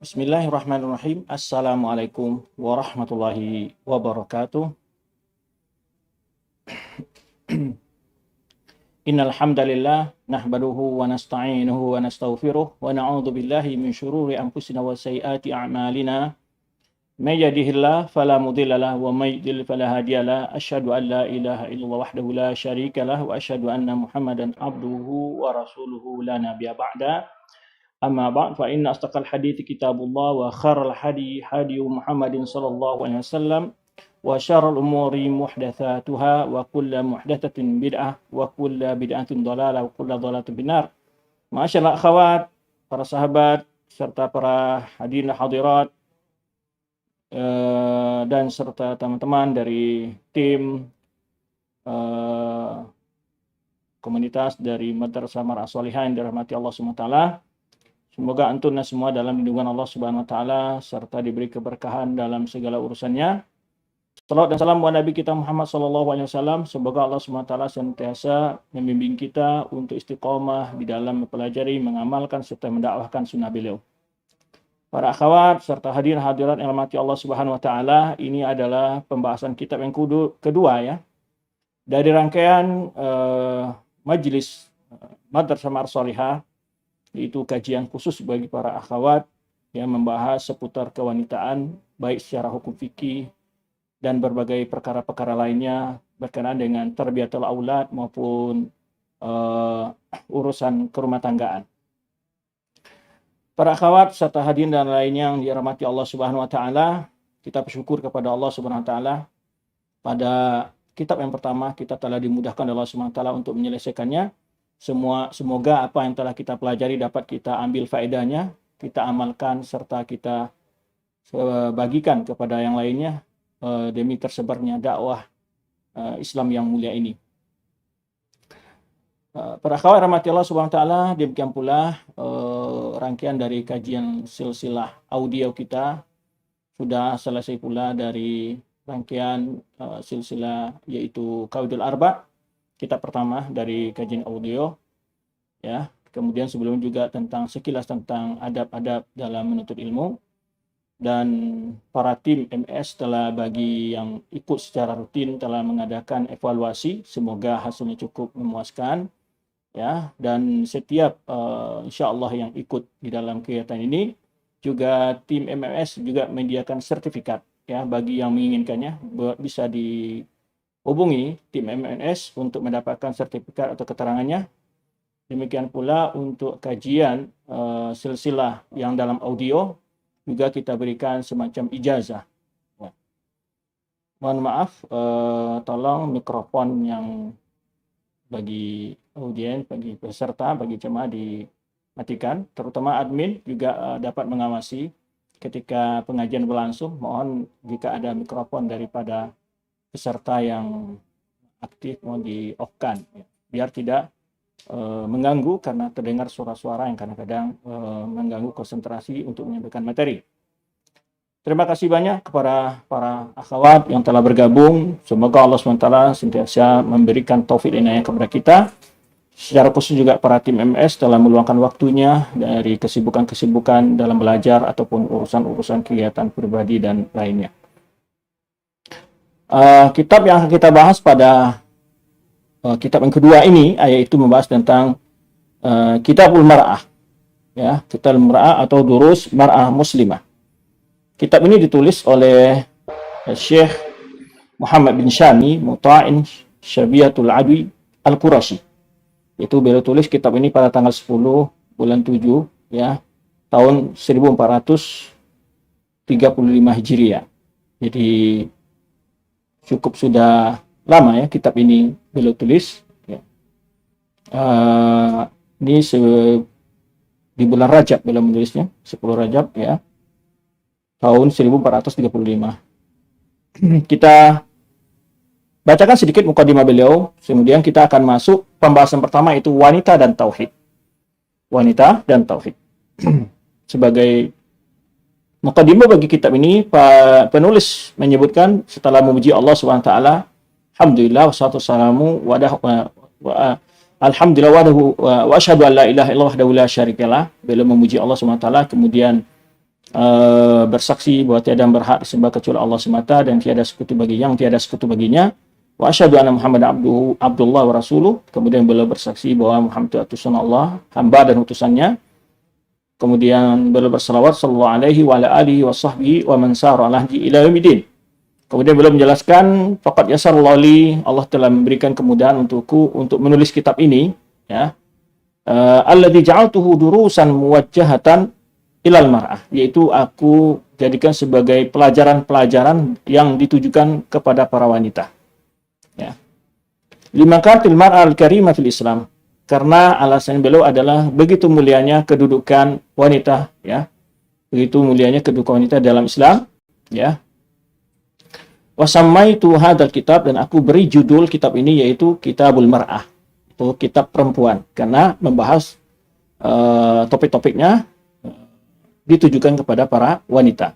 Bismillahirrahmanirrahim. Assalamualaikum warahmatullahi wabarakatuh. Innal hamdalillah nahmaduhu wa nasta'inuhu wa nastaghfiruh wa na'udzu billahi min shururi anfusina wa sayyiati a'malina. May yahdihillahu fala mudilla lahu wa may yudlil fala hadiya lahu. Asyhadu an la ilaha illallah wahdahu la syarika lahu wa asyhadu anna Muhammadan abduhu wa rasuluhu la nabiyya ba'da. Amma ba'd fa inna astaqal hadithi kitabullah wa kharal hadi Muhammadin sallallahu alaihi wasallam wa syarrul umuri muhdatsatuha wa kullu muhdatsatin bid'ah wa kullu bid'atin dhalalah wa kullu dhalalatin binar. Ma'asyiral akhwat, para sahabat serta para hadirin hadirat dan serta teman-teman dari tim komunitas dari Madrasah Mar'ah Shalihin yang dirahmati Allah Subhanahu wa taala. Semoga antum semua dalam lindungan Allah Subhanahu wa taala serta diberi keberkahan dalam segala urusannya. Salawat dan salam buat Nabi kita Muhammad sallallahu alaihi wasallam. Semoga Allah Subhanahu wa taala senantiasa membimbing kita untuk istiqomah di dalam mempelajari, mengamalkan serta mendakwahkan sunnah beliau. Para akhwat serta hadirin hadirat yang dirahmati Allah Subhanahu wa taala, ini adalah pembahasan kitab yang kedua ya. Dari rangkaian majelis Madrasah Mar'ah Shalihah, yaitu kajian khusus bagi para akhwat yang membahas seputar kewanitaan baik secara hukum fikih dan berbagai perkara-perkara lainnya berkenaan dengan tarbiyatul aulad maupun urusan kerumah tanggaan. Para akhwat serta hadirin dan lainnya yang dirahmati Allah Subhanahu wa taala, kita bersyukur kepada Allah Subhanahu wa taala pada kitab yang pertama kita telah dimudahkan oleh Allah Subhanahu wa taala untuk menyelesaikannya. Semoga apa yang telah kita pelajari dapat kita ambil faedahnya, kita amalkan serta kita bagikan kepada yang lainnya demi tersebarnya dakwah Islam yang mulia ini. Para akhwat rahmati Allah Subhanahu wa taala, demikian pula rangkaian dari kajian silsilah audio kita sudah selesai pula dari rangkaian silsilah yaitu Qawaidul Arba'. Kitab pertama dari kajian audio ya, kemudian sebelum juga tentang sekilas tentang adab-adab dalam menuntut ilmu, dan para tim MS telah bagi yang ikut secara rutin telah mengadakan evaluasi, semoga hasilnya cukup memuaskan ya, dan setiap insyaallah yang ikut di dalam kegiatan ini juga tim MMS juga menyediakan sertifikat ya bagi yang menginginkannya, bisa hubungi tim MNS untuk mendapatkan sertifikat atau keterangannya. Demikian pula untuk kajian silsilah yang dalam audio juga kita berikan semacam ijazah. Ya. Mohon maaf, tolong mikrofon yang bagi audiens, bagi peserta, bagi jemaah dimatikan. Terutama admin juga dapat mengawasi ketika pengajian berlangsung. Mohon jika ada mikrofon daripada peserta yang aktif mau di-off-kan ya, biar tidak mengganggu karena terdengar suara-suara yang kadang-kadang mengganggu konsentrasi untuk menyampaikan materi. Terima kasih banyak kepada para akhwat yang telah bergabung. Semoga Allah SWT sentiasa memberikan taufik dan inayah kepada kita. Secara khusus juga para tim MS telah meluangkan waktunya dari kesibukan-kesibukan dalam belajar ataupun urusan-urusan kegiatan pribadi dan lainnya. Kitab yang akan kita bahas pada kitab yang kedua ini yaitu membahas tentang Kitabul Mar'ah ya, Kitabul Mar'ah atau Durus Mar'ah Muslimah. Kitab ini ditulis oleh Syekh Muhammad bin Syami Muta'in Syabiatul Adwi Al-Qurashi. Itu beliau tulis kitab ini pada tanggal 10 bulan 7 ya, tahun 1435 Hijriah. Jadi cukup sudah lama ya kitab ini beliau tulis ya. Ini di bulan Rajab beliau menulisnya, 10 Rajab ya, tahun 1435. Kita bacakan sedikit mukadimah beliau, kemudian kita akan masuk pembahasan pertama, yaitu wanita dan tauhid. Wanita dan tauhid. Sebagai mukadimah bagi kitab ini, penulis menyebutkan setelah memuji Allah Subhanahu wa taala, alhamdulillah wassalatu wassalamu alhamdulillah wa asyhadu an la ilaha illallah wahdahu la syarikalah. Beliau memuji Allah Subhanahu wa taala, kemudian bersaksi bahwa tiada yang berhak disembah kecuali Allah semata dan tiada sekutu baginya. Wa asyhadu anna Muhammadan Abdullah wa rasuluh. Kemudian beliau bersaksi bahwa Muhammad itu utusan Allah, hamba dan utusannya. Kemudian beliau bersalawat sallallahu alaihi wa ala alihi wa sahbihi wa man sara ala hadi ila yaumil. Kemudian beliau menjelaskan faqad yasarallahu li, Allah telah memberikan kemudahan untukku untuk menulis kitab ini, ya. Alladzi ja'altuhu durusan muwajjahatan ilal mar'ah, yaitu aku jadikan sebagai pelajaran-pelajaran yang ditujukan kepada para wanita. Ya. Limakanatil mar'ah al-karimah fil Islam, karena alasan beliau adalah begitu mulianya kedudukan wanita, ya. Begitu mulianya kedudukan wanita dalam Islam, ya. Wa sammaitu hadzal kitab, dan aku beri judul kitab ini yaitu Kitabul Mar'ah, itu kitab perempuan, karena membahas topik-topiknya ditujukan kepada para wanita,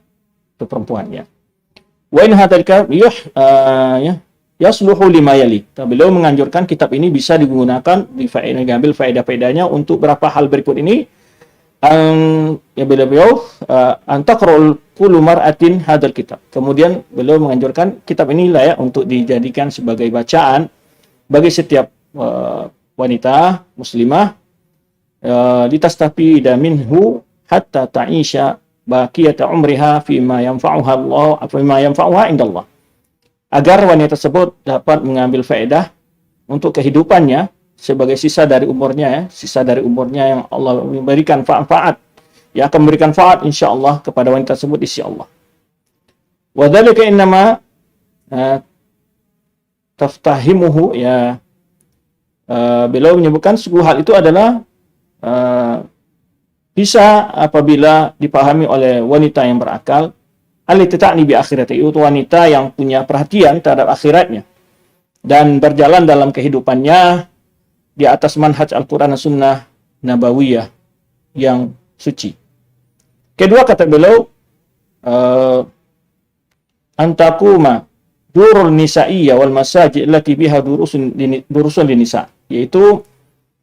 itu perempuan, ya. Wa in hadzal kitab yasluhu lima yali. Beliau menganjurkan kitab ini bisa digunakan, diambil faedah-faedahnya untuk berapa hal berikut ini. Ya beliau antaqra'ul kullu mar'atin hadzal kitab. Kemudian beliau menganjurkan kitab ini layak untuk dijadikan sebagai bacaan bagi setiap wanita muslimah, litastafida minhu hatta ta'isha baqiyata umriha fima yanfa'uha Allah, fima yanfa'uha indallah. Agar wanita tersebut dapat mengambil faedah untuk kehidupannya sebagai sisa dari umurnya, ya, sisa dari umurnya yang Allah memberikan manfaat, ya, akan memberikan manfaat insyaallah kepada wanita tersebut di sisi Allah. Wa dzalika innama taftahimuhu, ya, beliau menyebutkan sebuah hal itu adalah bisa apabila dipahami oleh wanita yang berakal, allati ta'ni bi akhirati, itu wanita yang punya perhatian terhadap akhiratnya dan berjalan dalam kehidupannya di atas manhaj Al-Quran dan Sunnah Nabawiyah yang suci. Kedua, kata beliau, antakuma durul nisa'iyya wal masajid allati biha durusun linisa, yaitu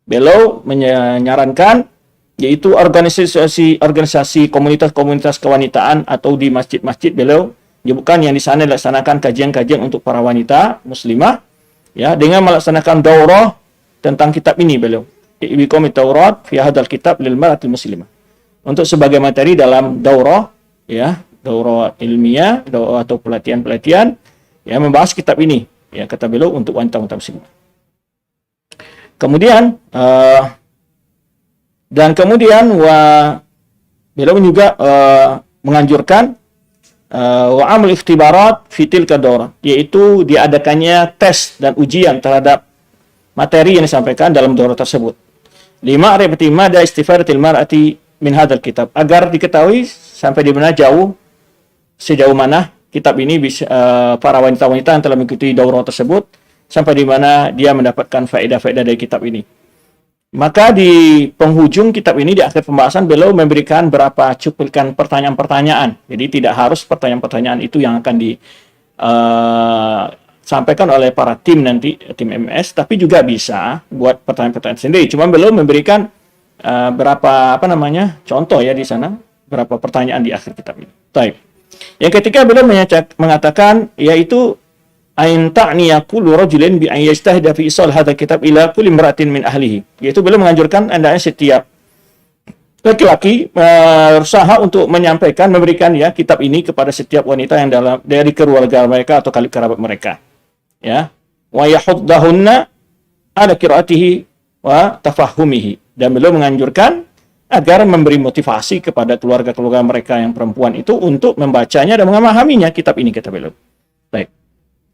beliau menyarankan yaitu organisasi komunitas-komunitas kewanitaan atau di masjid-masjid, beliau menyebutkan yang di sana dilaksanakan kajian-kajian untuk para wanita muslimah, ya, dengan melaksanakan daurah tentang kitab ini beliau. Ibiqamit Taurat fi hadzal kitab lil mar'atil muslimah. Untuk sebagai materi dalam daurah, ya, daurah ilmiah atau pelatihan-pelatihan, ya, membahas kitab ini, ya, kata beliau, untuk wanita-wanita muslimah. Kemudian beliau juga menganjurkan wa amal ikhtibarat fitil kador, yaitu diadakannya tes dan ujian terhadap materi yang disampaikan dalam daurah tersebut. Lima arifati mada istifadatil mar'ati min hadzal kitab, agar diketahui sampai di mana sejauh mana kitab ini bisa para wanita-wanita yang telah mengikuti daurah tersebut sampai di mana dia mendapatkan faedah-faedah dari kitab ini. Maka di penghujung kitab ini, di akhir pembahasan, beliau memberikan beberapa cuplikan pertanyaan-pertanyaan. Jadi tidak harus pertanyaan-pertanyaan itu yang akan disampaikan oleh para tim nanti, tim MS, tapi juga bisa buat pertanyaan-pertanyaan sendiri. Cuma beliau memberikan berapa contoh, ya, di sana, beberapa pertanyaan di akhir kitab ini. Baik. Yang ketiga, beliau mengatakan, yaitu ain ta'niya kullu rajulin bi an yajtahida fi isal hadzal kitab ila kulli imra'atin min ahlihi, yaitu beliau menganjurkan hendaknya setiap laki-laki berusaha untuk memberikan, ya, kitab ini kepada setiap wanita yang dari keluarga mereka atau kerabat mereka, ya, wa yahuddahunna ala qiraatihi wa tafahumihi, dan beliau menganjurkan agar memberi motivasi kepada keluarga-keluarga mereka yang perempuan itu untuk membacanya dan memahaminya kitab ini, kata beliau. Baik.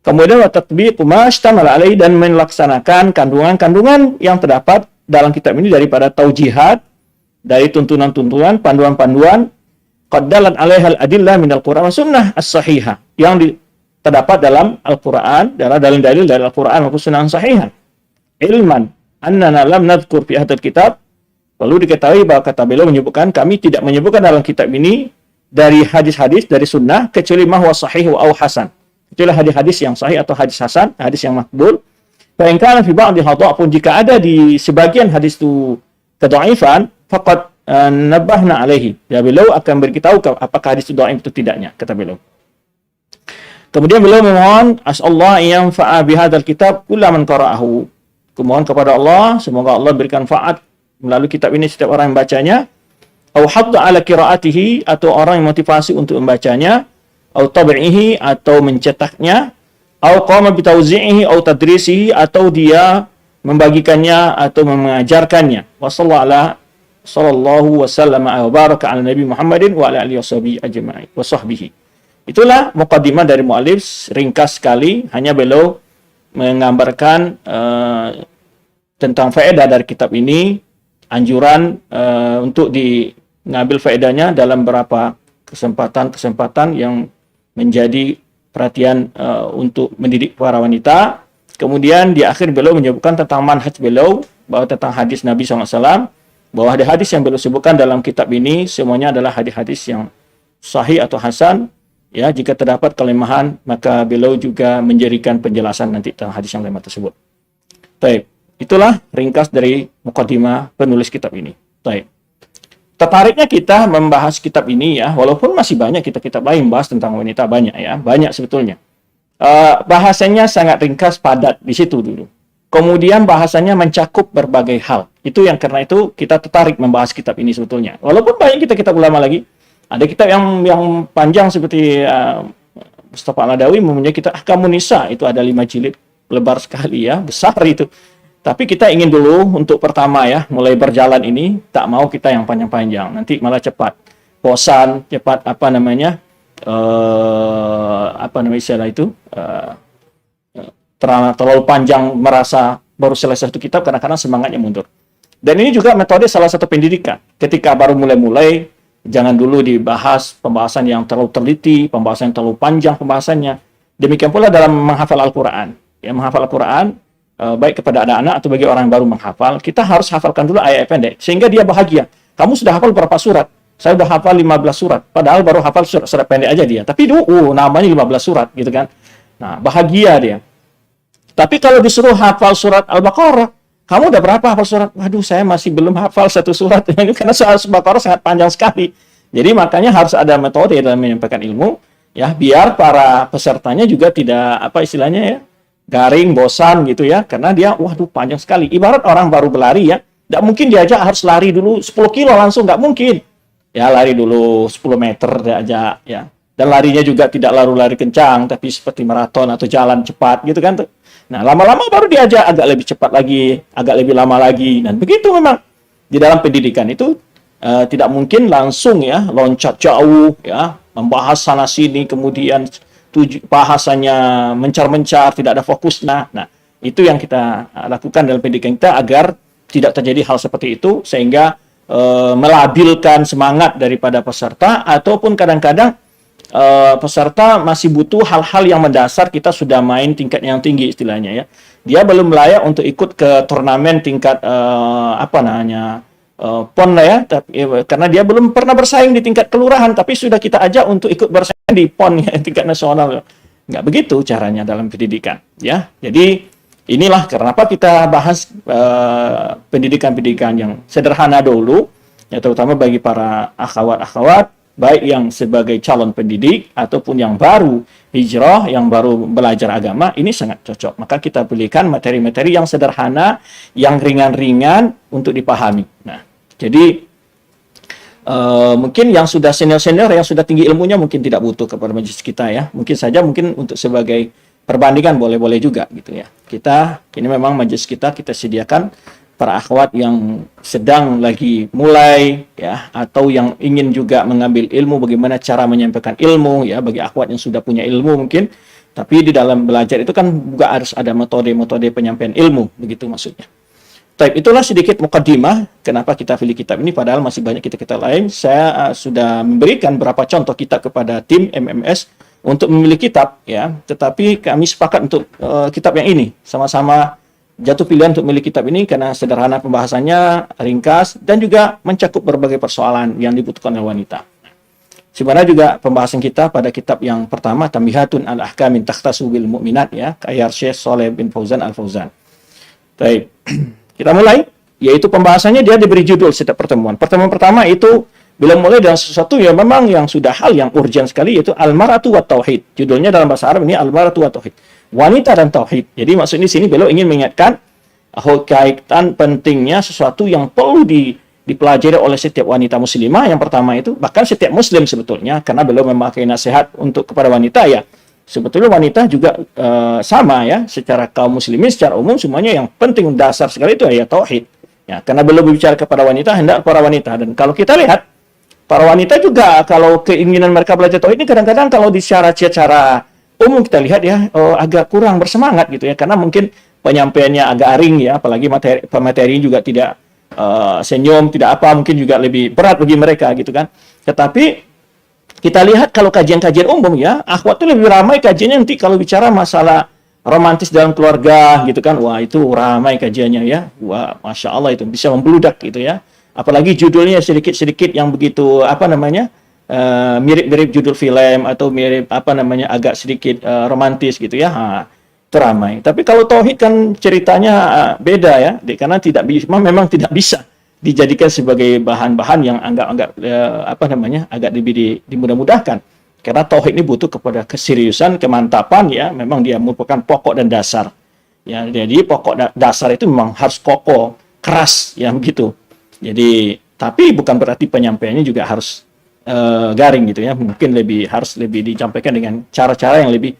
Kemudian watatbiqu ma ishtamala alaihi, dan melaksanakan kandungan-kandungan yang terdapat dalam kitab ini daripada taujihat, dari tuntunan-tuntunan, panduan-panduan qaddalat alaihal adillah minal Qur'an wa sunnah as-sahihah, yang terdapat dalam Al-Qur'an, dalam dalil-dalil dari Al-Qur'an maupun sunnah sahihah. Ilman annana lam nadhkur fi hadzal kitab, perlu diketahui bahwa kata beliau menyebutkan, kami tidak menyebutkan dalam kitab ini dari hadis-hadis dari sunnah kecuali ma huwa sahih wa hasan, itulah hadis-hadis yang sahih atau hadis hasan, hadis yang makbul. Fa in kana fi ba'dhi hadha, pun jika ada di sebagian hadis itu kedhaifan, faqad nabbahna alaihi. Ya, beliau akan beritahu apakah hadis itu dhaif atau tidaknya, kata beliau. Kemudian beliau memohon asallahu yang fa'a bihadzal kitab kullaman qara'ahu. Kumohon kepada Allah semoga Allah berikan faat melalui kitab ini setiap orang yang bacanya, au hadda ala qiraatihi, atau orang yang motivasi untuk membacanya, au tab'ihi, atau mencetaknya, au qama bi tawzi'ihi au tadrisihi, atau dia membagikannya atau mengajarkannya. Sallallahu wasallam wa baraka ala nabi Muhammadin wa ala alihi washabihi ajma'in wa sahbihi. Itulah muqaddimah dari mu'alif, ringkas sekali, hanya beliau menggambarkan tentang faedah dari kitab ini, anjuran untuk mengambil faedahnya dalam beberapa kesempatan-kesempatan yang menjadi perhatian untuk mendidik para wanita. Kemudian di akhir beliau menyebutkan tentang manhaj beliau, bahwa tentang hadis Nabi SAW, bahwa hadis yang beliau sebutkan dalam kitab ini semuanya adalah hadis-hadis yang sahih atau hasan. Ya, jika terdapat kelemahan, maka beliau juga menjadikan penjelasan nanti tentang hadis yang lemah tersebut. Baik, itulah ringkas dari muqaddimah penulis kitab ini. Baik. Tertariknya kita membahas kitab ini ya, walaupun masih banyak kitab-kitab lain bahas tentang wanita, banyak ya, banyak sebetulnya. Bahasanya sangat ringkas, padat di situ dulu. Kemudian bahasanya mencakup berbagai hal. Itu yang karena itu kita tertarik membahas kitab ini sebetulnya. Walaupun banyak kitab ulama lagi. Ada kitab yang panjang seperti Mustafa Al-Adawi mempunyai kitab Ahkamun Nisa, itu ada 5 jilid, lebar sekali ya, besar itu. Tapi kita ingin dulu untuk pertama ya, mulai berjalan ini, tak mau kita yang panjang-panjang, nanti malah cepat bosan, cepat istilah itu, terlalu panjang, merasa baru selesai satu kitab, kadang-kadang semangatnya mundur. Dan ini juga metode salah satu pendidikan, ketika baru mulai-mulai, jangan dulu dibahas pembahasan yang terlalu teliti, pembahasan yang terlalu panjang pembahasannya. Demikian pula dalam menghafal Al-Quran. Ya, menghafal Al-Quran, baik kepada anak-anak atau bagi orang yang baru menghafal, kita harus hafalkan dulu ayat pendek, sehingga dia bahagia. Kamu sudah hafal berapa surat? Saya sudah hafal 15 surat. Padahal baru hafal surat pendek aja dia. Tapi namanya 15 surat, gitu kan. Nah, bahagia dia. Tapi kalau disuruh hafal surat Al-Baqarah, kamu udah berapa hafal surat? Waduh, saya masih belum hafal satu surat. Karena surat Al-Baqarah sangat panjang sekali. Jadi makanya harus ada metode dalam menyampaikan ilmu, ya, biar para pesertanya juga tidak, istilahnya ya, garing, bosan gitu ya. Karena dia, waduh, panjang sekali. Ibarat orang baru berlari ya, nggak mungkin diajak harus lari dulu 10 kilo langsung, nggak mungkin. Ya, lari dulu 10 meter diajak, ya. Dan larinya juga tidak lari kencang, tapi seperti maraton atau jalan cepat gitu kan. Nah, lama-lama baru diajak agak lebih cepat lagi, agak lebih lama lagi. Dan begitu memang di dalam pendidikan itu tidak mungkin langsung ya loncat jauh ya, membahas sana sini, kemudian bahasanya mencar-mencar, tidak ada fokus. Nah, itu yang kita lakukan dalam pendidikan kita agar tidak terjadi hal seperti itu, sehingga melabilkan semangat daripada peserta, ataupun kadang-kadang peserta masih butuh hal-hal yang mendasar, kita sudah main tingkat yang tinggi istilahnya ya. Dia belum layak untuk ikut ke turnamen tingkat PON lah ya, tapi, karena dia belum pernah bersaing di tingkat kelurahan, tapi sudah kita ajak untuk ikut bersaing di PON ya, tingkat nasional. Nggak begitu caranya dalam pendidikan ya. Jadi inilah kenapa kita bahas pendidikan-pendidikan yang sederhana dulu ya, terutama bagi para akhwat-akhwat, baik yang sebagai calon pendidik ataupun yang baru hijrah, yang baru belajar agama, ini sangat cocok. Maka kita berikan materi-materi yang sederhana, yang ringan-ringan untuk dipahami. Nah, jadi mungkin yang sudah senior-senior, yang sudah tinggi ilmunya mungkin tidak butuh kepada majelis kita ya. Mungkin saja untuk sebagai perbandingan boleh-boleh juga gitu ya. Ini memang majelis kita sediakan para akhwat yang sedang lagi mulai ya, atau yang ingin juga mengambil ilmu, bagaimana cara menyampaikan ilmu ya, bagi akhwat yang sudah punya ilmu mungkin, tapi di dalam belajar itu kan juga harus ada metode-metode penyampaian ilmu, begitu maksudnya. Baik, itulah sedikit mukaddimah kenapa kita pilih kitab ini, padahal masih banyak kitab-kitab lain. Saya sudah memberikan beberapa contoh kitab kepada tim MMS untuk memilih kitab ya, tetapi kami sepakat untuk kitab yang ini, sama-sama jatuh pilihan untuk memilih kitab ini karena sederhana pembahasannya, ringkas, dan juga mencakup berbagai persoalan yang dibutuhkan oleh wanita. Sebenarnya juga pembahasan kita pada kitab yang pertama, Tambihatun al-Ahkamin Takhtasu bil Mu'minat ya, karya Syekh Shalih bin Fauzan Al-Fauzan. Baik, kita mulai. yaitu pembahasannya dia diberi judul setiap pertemuan. Pertemuan pertama itu bila mulai dengan sesuatu yang memang yang sudah hal yang urgent sekali, yaitu al-mar'atu wa tauhid. Judulnya dalam bahasa Arab ini al-mar'atu wa tauhid. Wanita dan tauhid. Jadi maksudnya di sini beliau ingin mengingatkan kaitan pentingnya sesuatu yang perlu dipelajari oleh setiap wanita muslimah. Yang pertama itu bahkan setiap muslim sebetulnya, karena beliau memakai nasihat untuk kepada wanita ya. Sebetulnya wanita juga sama ya, secara kaum muslimin secara umum semuanya yang penting dasar sekali itu ya tauhid. Ya, karena beliau berbicara kepada wanita, hendak para wanita. Dan kalau kita lihat para wanita juga kalau keinginan mereka belajar tauhid ini kadang-kadang kalau secara umum kita lihat ya agak kurang bersemangat gitu ya, karena mungkin penyampaiannya agak aring ya, apalagi materi juga tidak senyum, tidak apa, mungkin juga lebih berat bagi mereka gitu kan. Tetapi kita lihat kalau kajian-kajian umum ya, akhwat itu lebih ramai kajiannya nanti kalau bicara masalah romantis dalam keluarga gitu kan. Wah, itu ramai kajiannya ya. Wah, Masya Allah itu bisa membludak gitu ya. Apalagi judulnya sedikit-sedikit yang begitu mirip-mirip judul film atau mirip agak sedikit romantis gitu ya. Itu ramai. Tapi kalau tauhid kan ceritanya beda ya, karena memang tidak bisa dijadikan sebagai bahan-bahan yang agak lebih dimudah-mudahkan. Karena tauhid ini butuh kepada keseriusan, kemantapan ya, memang dia merupakan pokok dan dasar. Ya, jadi pokok dasar itu memang harus kokoh, keras ya begitu. Jadi, tapi bukan berarti penyampaiannya juga harus garing gitu ya. Mungkin harus lebih disampaikan dengan cara-cara yang lebih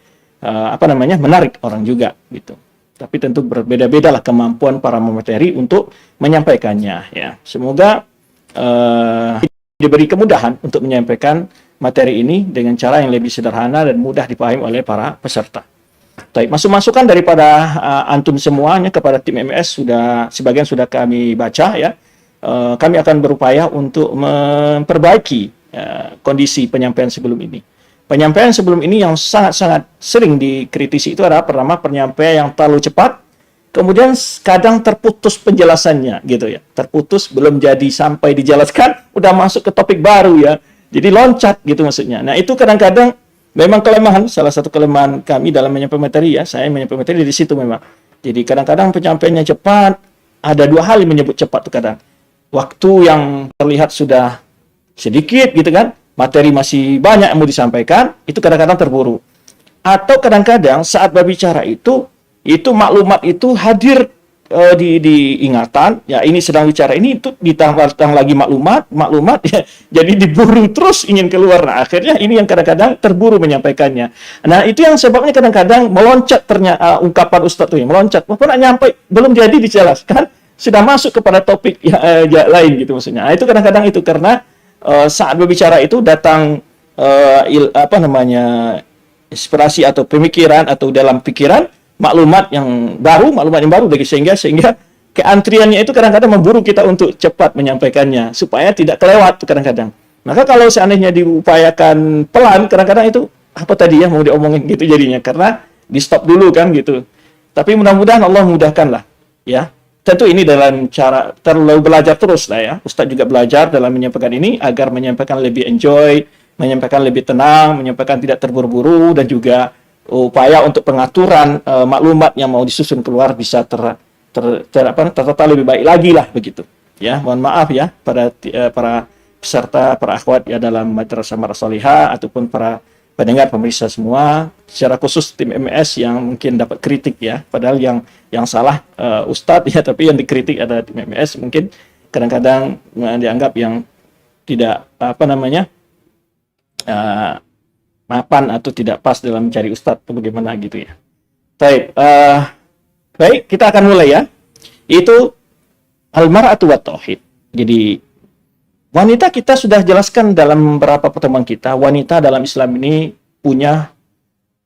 menarik orang juga gitu. Tapi tentu berbeda-beda lah kemampuan para pemateri untuk menyampaikannya ya. Semoga diberi kemudahan untuk menyampaikan materi ini dengan cara yang lebih sederhana dan mudah dipahami oleh para peserta. Baik, masukan daripada antum semuanya kepada tim MS sebagian sudah kami baca ya. Kami akan berupaya untuk memperbaiki kondisi penyampaian sebelum ini. Penyampaian sebelum ini yang sangat-sangat sering dikritisi itu adalah pertama penyampaian yang terlalu cepat, kemudian kadang terputus penjelasannya gitu ya. Terputus belum jadi sampai dijelaskan, udah masuk ke topik baru ya. Jadi loncat gitu maksudnya. Nah, itu kadang-kadang memang kelemahan, salah satu kelemahan kami dalam menyampaikan materi ya. Saya menyampaikan materi di situ memang. Jadi kadang-kadang penyampaiannya cepat, ada dua hal yang menyebut cepat tuh kadang. Waktu yang terlihat sudah sedikit gitu kan, materi masih banyak yang mau disampaikan, itu kadang-kadang terburu. Atau kadang-kadang saat berbicara itu maklumat itu hadir di ingatan, ya ini sedang bicara ini, itu ditambah lagi maklumat ya, jadi diburu terus ingin keluar. Nah, akhirnya ini yang kadang-kadang terburu menyampaikannya. Nah, itu yang sebabnya kadang-kadang meloncat ternyata ungkapan Ustadz tuh yang meloncat, walaupun nyampe belum jadi dijelaskan, sudah masuk kepada topik lain gitu maksudnya. Nah, itu kadang-kadang itu karena saat berbicara itu datang inspirasi atau pemikiran atau dalam pikiran maklumat yang baru lagi sehingga keantriannya itu kadang-kadang memburu kita untuk cepat menyampaikannya supaya tidak kelewat kadang-kadang. Maka kalau seandainya diupayakan pelan, kadang-kadang itu apa tadi ya mau diomongin gitu jadinya karena di stop dulu kan gitu. Tapi mudah-mudahan Allah mudahkan lah ya. Tentu ini dalam cara terlalu belajar terus lah ya. Ustadz juga belajar dalam menyampaikan ini agar menyampaikan lebih enjoy, menyampaikan lebih tenang, menyampaikan tidak terburu-buru, dan juga upaya untuk pengaturan maklumat yang mau disusun keluar bisa tertata lebih baik lagi lah begitu. Ya, mohon maaf ya pada para peserta, para akhwat ya dalam Madrasah Marasoliha ataupun para pendengar pemirsa semua, secara khusus tim MS yang mungkin dapat kritik ya, padahal yang salah Ustadz ya, tapi yang dikritik adalah tim MS, mungkin kadang-kadang dianggap yang tidak mapan atau tidak pas dalam mencari Ustadz atau bagaimana gitu ya. Baik, kita akan mulai ya. Itu al-mar'atu wa tauhid. Jadi wanita kita sudah jelaskan dalam beberapa pertemuan kita, wanita dalam Islam ini punya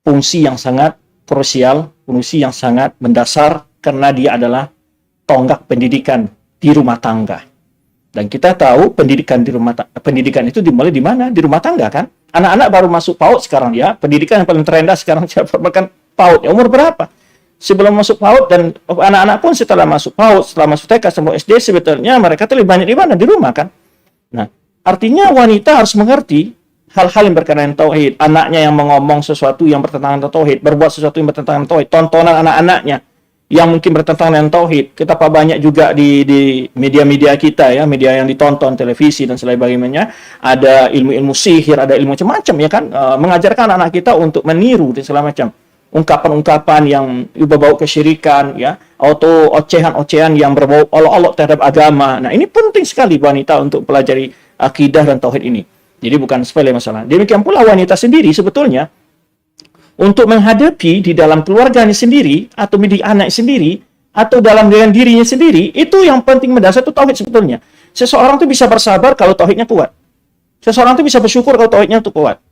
fungsi yang sangat krusial, fungsi yang sangat mendasar karena dia adalah tonggak pendidikan di rumah tangga. Dan kita tahu pendidikan itu dimulai di mana? Di rumah tangga kan? Anak-anak baru masuk PAUD sekarang ya, pendidikan yang paling terendah sekarang bahkan PAUD. Ya, umur berapa? Sebelum masuk PAUD dan anak-anak pun setelah masuk PAUD, setelah masuk TK sampai SD sebetulnya mereka lebih banyak di mana? Di rumah kan? Nah, artinya wanita harus mengerti hal-hal yang berkaitan dengan tauhid. Anaknya yang mengomong sesuatu yang bertentangan dengan tauhid, berbuat sesuatu yang bertentangan dengan tauhid, tontonan anak-anaknya yang mungkin bertentangan dengan tauhid. Betapa banyak juga di media-media kita ya, media yang ditonton, televisi dan sebagainya, ada ilmu-ilmu sihir, ada ilmu macam-macam ya kan, mengajarkan anak kita untuk meniru dan segala macam. Ungkapan-ungkapan yang berbau kesyirikan ya, atau ocehan-ocehan yang berbau olok-olok terhadap agama. Nah, ini penting sekali wanita untuk pelajari akidah dan tauhid ini. Jadi bukan sepele masalah. Demikian pula wanita sendiri sebetulnya untuk menghadapi di dalam keluarganya sendiri, atau di anak sendiri, atau dalam dengan dirinya sendiri, itu yang penting mendasar itu tauhid sebetulnya. Seseorang itu bisa bersabar kalau tauhidnya kuat. Seseorang itu bisa bersyukur kalau tauhidnya itu kuat.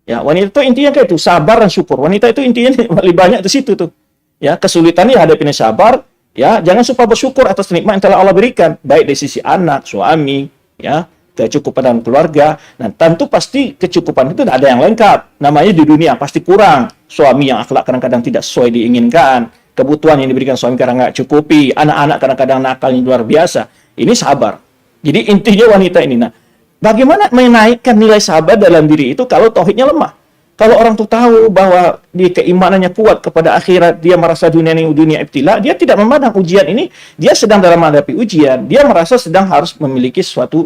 Ya, wanita itu intinya kayak itu, sabar dan syukur. Wanita itu intinya lebih banyak di situ tuh. Ya, kesulitannya hadapin sabar, ya, jangan lupa bersyukur atas nikmat yang telah Allah berikan, baik dari sisi anak, suami, ya, kecukupan dalam keluarga. Nah, tentu pasti kecukupan itu tidak ada yang lengkap. Namanya di dunia pasti kurang. Suami yang akhlak kadang-kadang tidak sesuai diinginkan. Kebutuhan yang diberikan suami kadang nggak cukupi. Anak-anak kadang-kadang nakalnya luar biasa. Ini sabar. Jadi intinya wanita ini. Nah, bagaimana menaikkan nilai sabar dalam diri itu kalau tauhidnya lemah? Kalau orang tuh tahu bahwa di keimanannya kuat kepada akhirat, dia merasa dunia ini dunia ibtila, dia tidak memandang ujian ini, dia sedang dalam menghadapi ujian. Dia merasa sedang harus memiliki suatu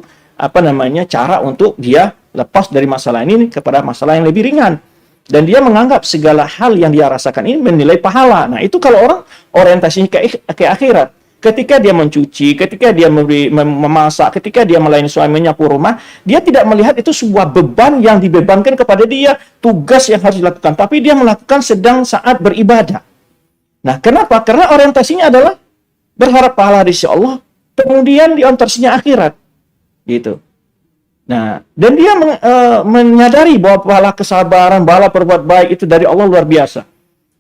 cara untuk dia lepas dari masalah ini kepada masalah yang lebih ringan. Dan dia menganggap segala hal yang dia rasakan ini menilai pahala. Nah, itu kalau orang orientasinya ke akhirat. Ketika dia mencuci, ketika dia memasak, ketika dia melayani suami, menyapu rumah, dia tidak melihat itu sebuah beban yang dibebankan kepada dia, tugas yang harus dilakukan. Tapi dia melakukan sedang saat beribadah. Nah, kenapa? Karena orientasinya adalah berharap pahala dari Allah, kemudian orientasinya akhirat. Gitu. Nah, dan dia menyadari bahwa pahala kesabaran, pahala berbuat baik itu dari Allah luar biasa.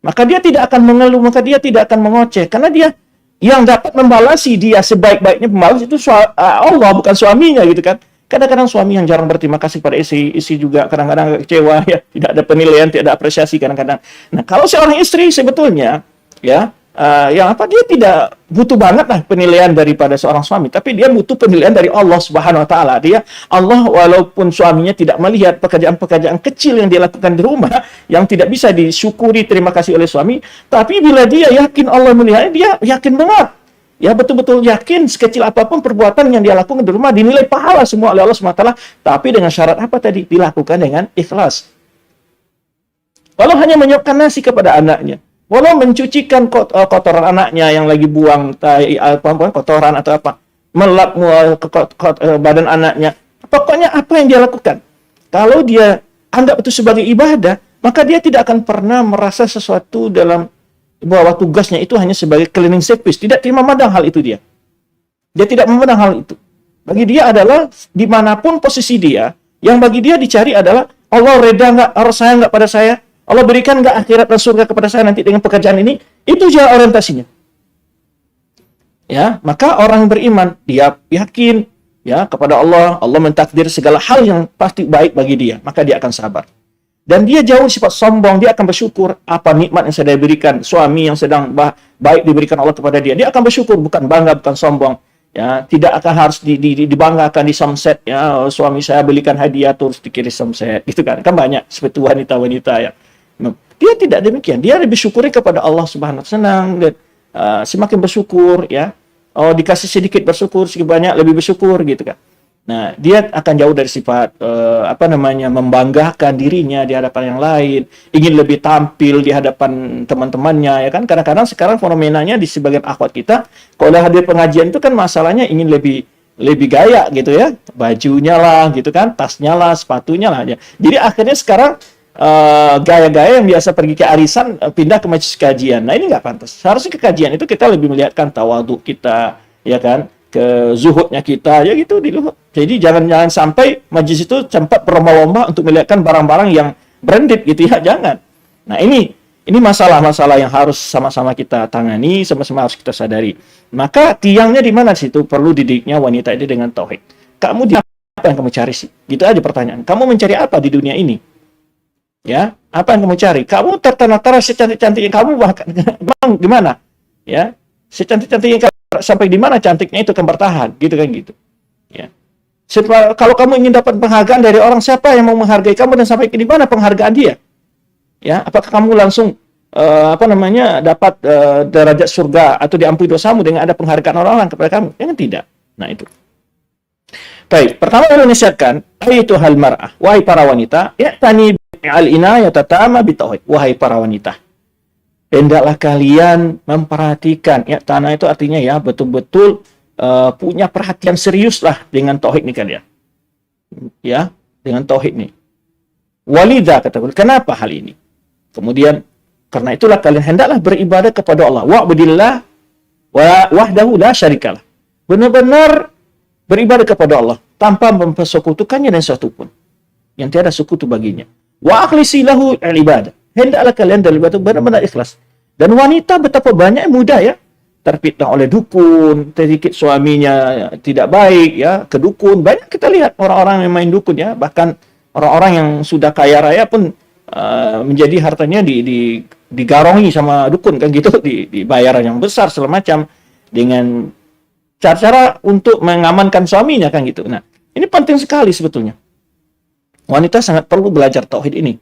Maka dia tidak akan mengeluh, maka dia tidak akan mengoceh. Karena dia yang dapat membalasi dia sebaik-baiknya pembalas itu Allah, bukan suaminya gitu kan. Kadang-kadang suami yang jarang berterima kasih pada istri juga kadang-kadang kecewa ya, tidak ada penilaian, tidak ada apresiasi kadang-kadang. Nah, kalau seorang istri sebetulnya ya dia tidak butuh banget lah penilaian daripada seorang suami, tapi dia butuh penilaian dari Allah Subhanahu wa taala. Allah walaupun suaminya tidak melihat pekerjaan-pekerjaan kecil yang dia lakukan di rumah yang tidak bisa disyukuri terima kasih oleh suami, tapi bila dia yakin Allah melihatnya, dia yakin banget. Ya, betul-betul yakin sekecil apapun perbuatan yang dia lakukan di rumah dinilai pahala semua oleh Allah Subhanahu wa taala, tapi dengan syarat apa tadi? Dilakukan dengan ikhlas. Walau hanya menyiapkan nasi kepada anaknya, walau mencucikan kotoran anaknya yang lagi buang kotoran atau apa, melap badan anaknya. Pokoknya apa yang dia lakukan. Kalau dia anggap itu sebagai ibadah, maka dia tidak akan pernah merasa sesuatu dalam bahwa tugasnya itu hanya sebagai cleaning service. Tidak memandang hal itu dia. Dia tidak memandang hal itu. Bagi dia adalah dimanapun posisi dia, yang bagi dia dicari adalah Allah reda nggak, Allah sayang nggak pada saya, Allah berikan nggak akhirat dan surga kepada saya nanti dengan pekerjaan ini. Itu jalan orientasinya. Ya, maka orang yang beriman dia yakin ya kepada Allah. Allah mentakdir segala hal yang pasti baik bagi dia, maka dia akan sabar. Dan dia jauh sifat sombong, dia akan bersyukur apa nikmat yang sudah diberikan, suami yang sedang baik diberikan Allah kepada dia. Dia akan bersyukur, bukan bangga, bukan sombong. Ya, tidak akan harus dibanggakan di samset ya, suami saya belikan hadiah terus dikirim samset gitu kan. Kan banyak seperti wanita-wanita ya. Dia tidak demikian. Dia lebih syukuri kepada Allah Subhanahu wa taala, senang dan semakin bersyukur ya. Oh, dikasih sedikit bersyukur, sedikit banyak lebih bersyukur gitu kan. Nah, dia akan jauh dari sifat membanggakan dirinya di hadapan yang lain, ingin lebih tampil di hadapan teman-temannya ya kan. Kadang-kadang sekarang fenomenanya di sebagian akhwat kita, kalau hadir pengajian itu kan masalahnya ingin lebih gaya gitu ya, bajunya lah gitu kan, tasnya lah, sepatunya lah ya. Jadi akhirnya sekarang gaya-gaya yang biasa pergi ke arisan pindah ke majelis kajian. Nah, ini nggak pantas. Seharusnya ke kajian itu kita lebih melihatkan tawadhu kita ya kan, ke zuhudnya kita ya gitu di luhur. Jadi jangan sampai majelis itu sempat berlomba-lomba untuk melihatkan barang-barang yang branded gitu ya, jangan. Nah, ini masalah-masalah yang harus sama-sama kita tangani, sama-sama harus kita sadari. Maka tiangnya di mana situ? Perlu didiknya wanita ini dengan tauhid. Kamu apa yang kamu cari sih? Gitu aja pertanyaan. Kamu mencari apa di dunia ini? Ya, apa yang kamu cari? Kamu tertera secantik-cantiknya kamu bahkan gimana? Ya, secantik-cantiknya sampai di mana cantiknya itu akan bertahan, gitu kan gitu. Ya. Kalau kamu ingin dapat penghargaan dari orang, siapa yang mau menghargai kamu dan sampai di mana penghargaan dia? Ya, apakah kamu langsung dapat derajat surga atau diampuni dosamu dengan ada penghargaan orang-orang kepada kamu. Jangan tidak. Nah, itu. Baik, pertama yang menasihatkan, ayyatuhal mar'ah, wahai para wanita, ya'tani al-inayata tama bitauhid, wahai para wanita. Hendaklah kalian memperhatikan, ya tanah itu artinya ya betul-betul punya perhatian serius lah dengan tauhid nih kalian. Ya, dengan tauhid nih. Walidha kata beliau, kenapa hal ini? Kemudian karena itulah kalian hendaklah beribadah kepada Allah. Wa'budillah wahdahu la syarikalah. Benar-benar beribadah kepada Allah tanpa mempersekutukannya dengan sesuatu pun yang tiada sekutu baginya. Wa akhlisi lahu al-ibadah. Hendaklah kalian dalam ibadah benar-benar ikhlas. Dan wanita betapa banyak mudah ya terfitnah oleh dukun, sedikit suaminya tidak baik ya, ke dukun. Banyak kita lihat orang-orang yang main dukun ya, bahkan orang-orang yang sudah kaya raya pun menjadi hartanya digarongi sama dukun kan gitu, dibayar yang besar segala macam dengan cara-cara untuk mengamankan suaminya kan gitu. Nah, ini penting sekali sebetulnya. Wanita sangat perlu belajar tauhid ini.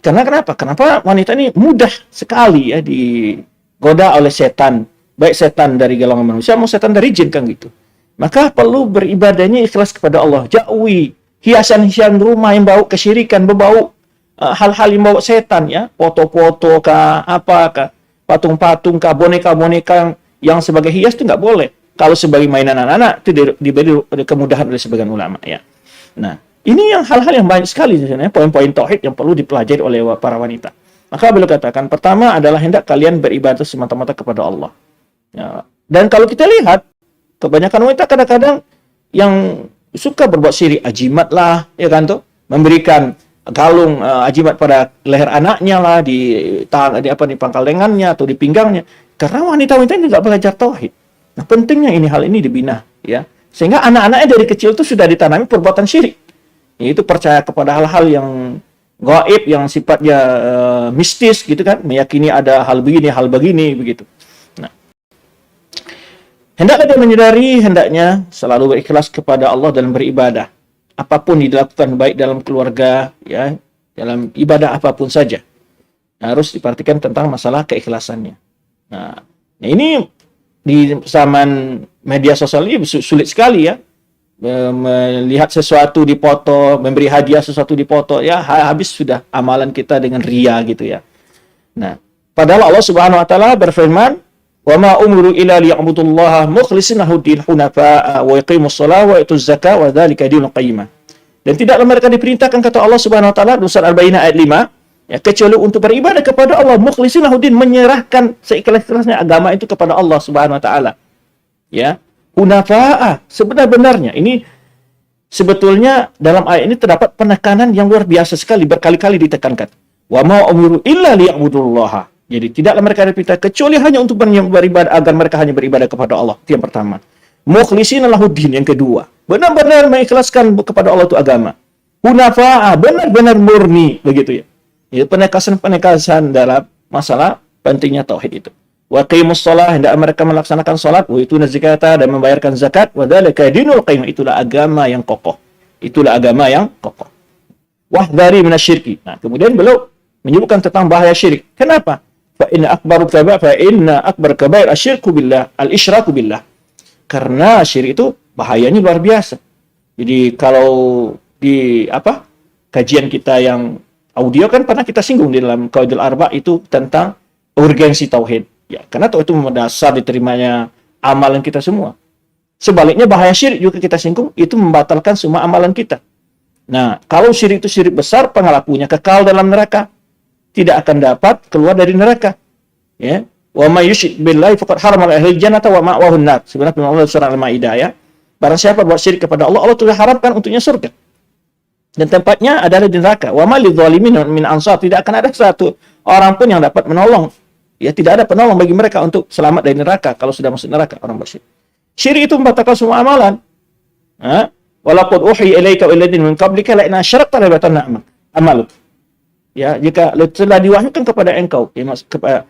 Karena kenapa? Kenapa wanita ini mudah sekali ya digoda oleh setan. Baik setan dari golongan manusia maupun setan dari jin kan gitu. Maka perlu beribadahnya ikhlas kepada Allah. Jauhi hiasan-hiasan rumah yang bau kesyirikan, berbau hal-hal yang bawa setan ya. Foto-foto kah, apa kah, patung-patung kah, boneka-boneka yang sebagai hias itu nggak boleh. Kalau sebagai mainan anak-anak itu diberi kemudahan oleh sebagian ulama ya. Nah, ini yang hal-hal yang banyak sekali sebenarnya poin-poin tauhid yang perlu dipelajari oleh para wanita. Maka beliau katakan pertama adalah hendak kalian beribadah semata-mata kepada Allah. Ya. Dan kalau kita lihat kebanyakan wanita kadang-kadang yang suka berbuat syirik, ajimat lah, ya kan tuh, memberikan kalung ajimat pada leher anaknya lah, di pangkal lengannya atau di pinggangnya. Karena wanita-wanita ini nggak belajar tauhid. Nah, pentingnya hal ini dibina, ya. Sehingga anak-anaknya dari kecil itu sudah ditanami perbuatan syirik. Yaitu percaya kepada hal-hal yang gaib, yang sifatnya mistis, gitu kan. Meyakini ada hal begini, begitu. Nah, hendaklah dia menyadari, hendaknya selalu berikhlas kepada Allah dalam beribadah. Apapun dilakukan, baik dalam keluarga, ya, dalam ibadah apapun saja. Harus diperhatikan tentang masalah keikhlasannya. Nah, ini di zaman media sosial ini sulit sekali ya, melihat sesuatu dipoto, memberi hadiah sesuatu dipoto, ya habis sudah amalan kita dengan ria gitu ya. Nah, padahal Allah Subhanahu wa taala berfirman, "Wa ma umiru illa liya'budullaha mukhlishina lahu-d-din hunafa'a wa yuqimus shalata wa yutuz zakata wa dzalika dinul qayyimah." Dan tidaklah mereka diperintahkan, kata Allah Subhanahu wa taala dalam surat Al-Baqarah ayat 5, ya, kecuali untuk beribadah kepada Allah, mukhlishina lahu-d-din, menyerahkan seikhlas-ikhlasnya agama itu kepada Allah Subhanahu wa taala. Ya, hunafa'a, sebenar-benarnya. Ini sebetulnya dalam ayat ini terdapat penekanan yang luar biasa sekali, berkali-kali ditekankan. Wa ma umiru illa liya'budullaha. Jadi tidaklah mereka diperintah kecuali hanya untuk beribadah, agar mereka hanya beribadah kepada Allah. Itu yang pertama. Mukhlishina lahu-d-din, yang kedua, benar-benar mengikhlaskan kepada Allah itu agama. Hunafa'a, benar-benar murni, begitu ya. Itu penekasan dalam masalah pentingnya tauhid itu. Wa qimus shalah, hendak mereka melaksanakan salat, wa ituna zakata, dan membayarkan zakat, wa dzalika dinul qayyim, itulah agama yang kokoh. Itulah agama yang kokoh. Wahdari minasyirki. Nah, kemudian beliau menyebutkan tentang bahaya syirik. Kenapa? Fa inna akbar kabair asyirku billah, al-isyraku billah. Karena syirik itu bahayanya luar biasa. Jadi kalau di kajian kita yang audio kan pernah kita singgung di dalam Qawaidul Arba' itu tentang urgensi tauhid. Ya, karena itu mendasar diterimanya amalan kita semua. Sebaliknya bahaya syirik juga kita singgung, itu membatalkan semua amalan kita. Nah, kalau syirik itu syirik besar, pengelakunya kekal dalam neraka, tidak akan dapat keluar dari neraka. Ya, wa may yusyrik billahi faqad harama alaihi jannata wa ma'wahu an-nar. Sebenarnya firman Allah surah Al-Maidah ya. Barang siapa buat syirik kepada Allah, Allah telah haramkan untuknya surga. Dan tempatnya adalah di neraka. Wa ma lidzalimin min ansar, tidak akan ada satu orang pun yang dapat menolong. Ya, tidak ada penolong bagi mereka untuk selamat dari neraka kalau sudah masuk neraka orang bersyirik. Syirik itu membatalkan semua amalan. Walaqad uhiya ilaika wa illadina min qablika la in asyrakta la yahbatanna amaluk. Ya, jika telah diwahyukan kepada engkau, ya, kepada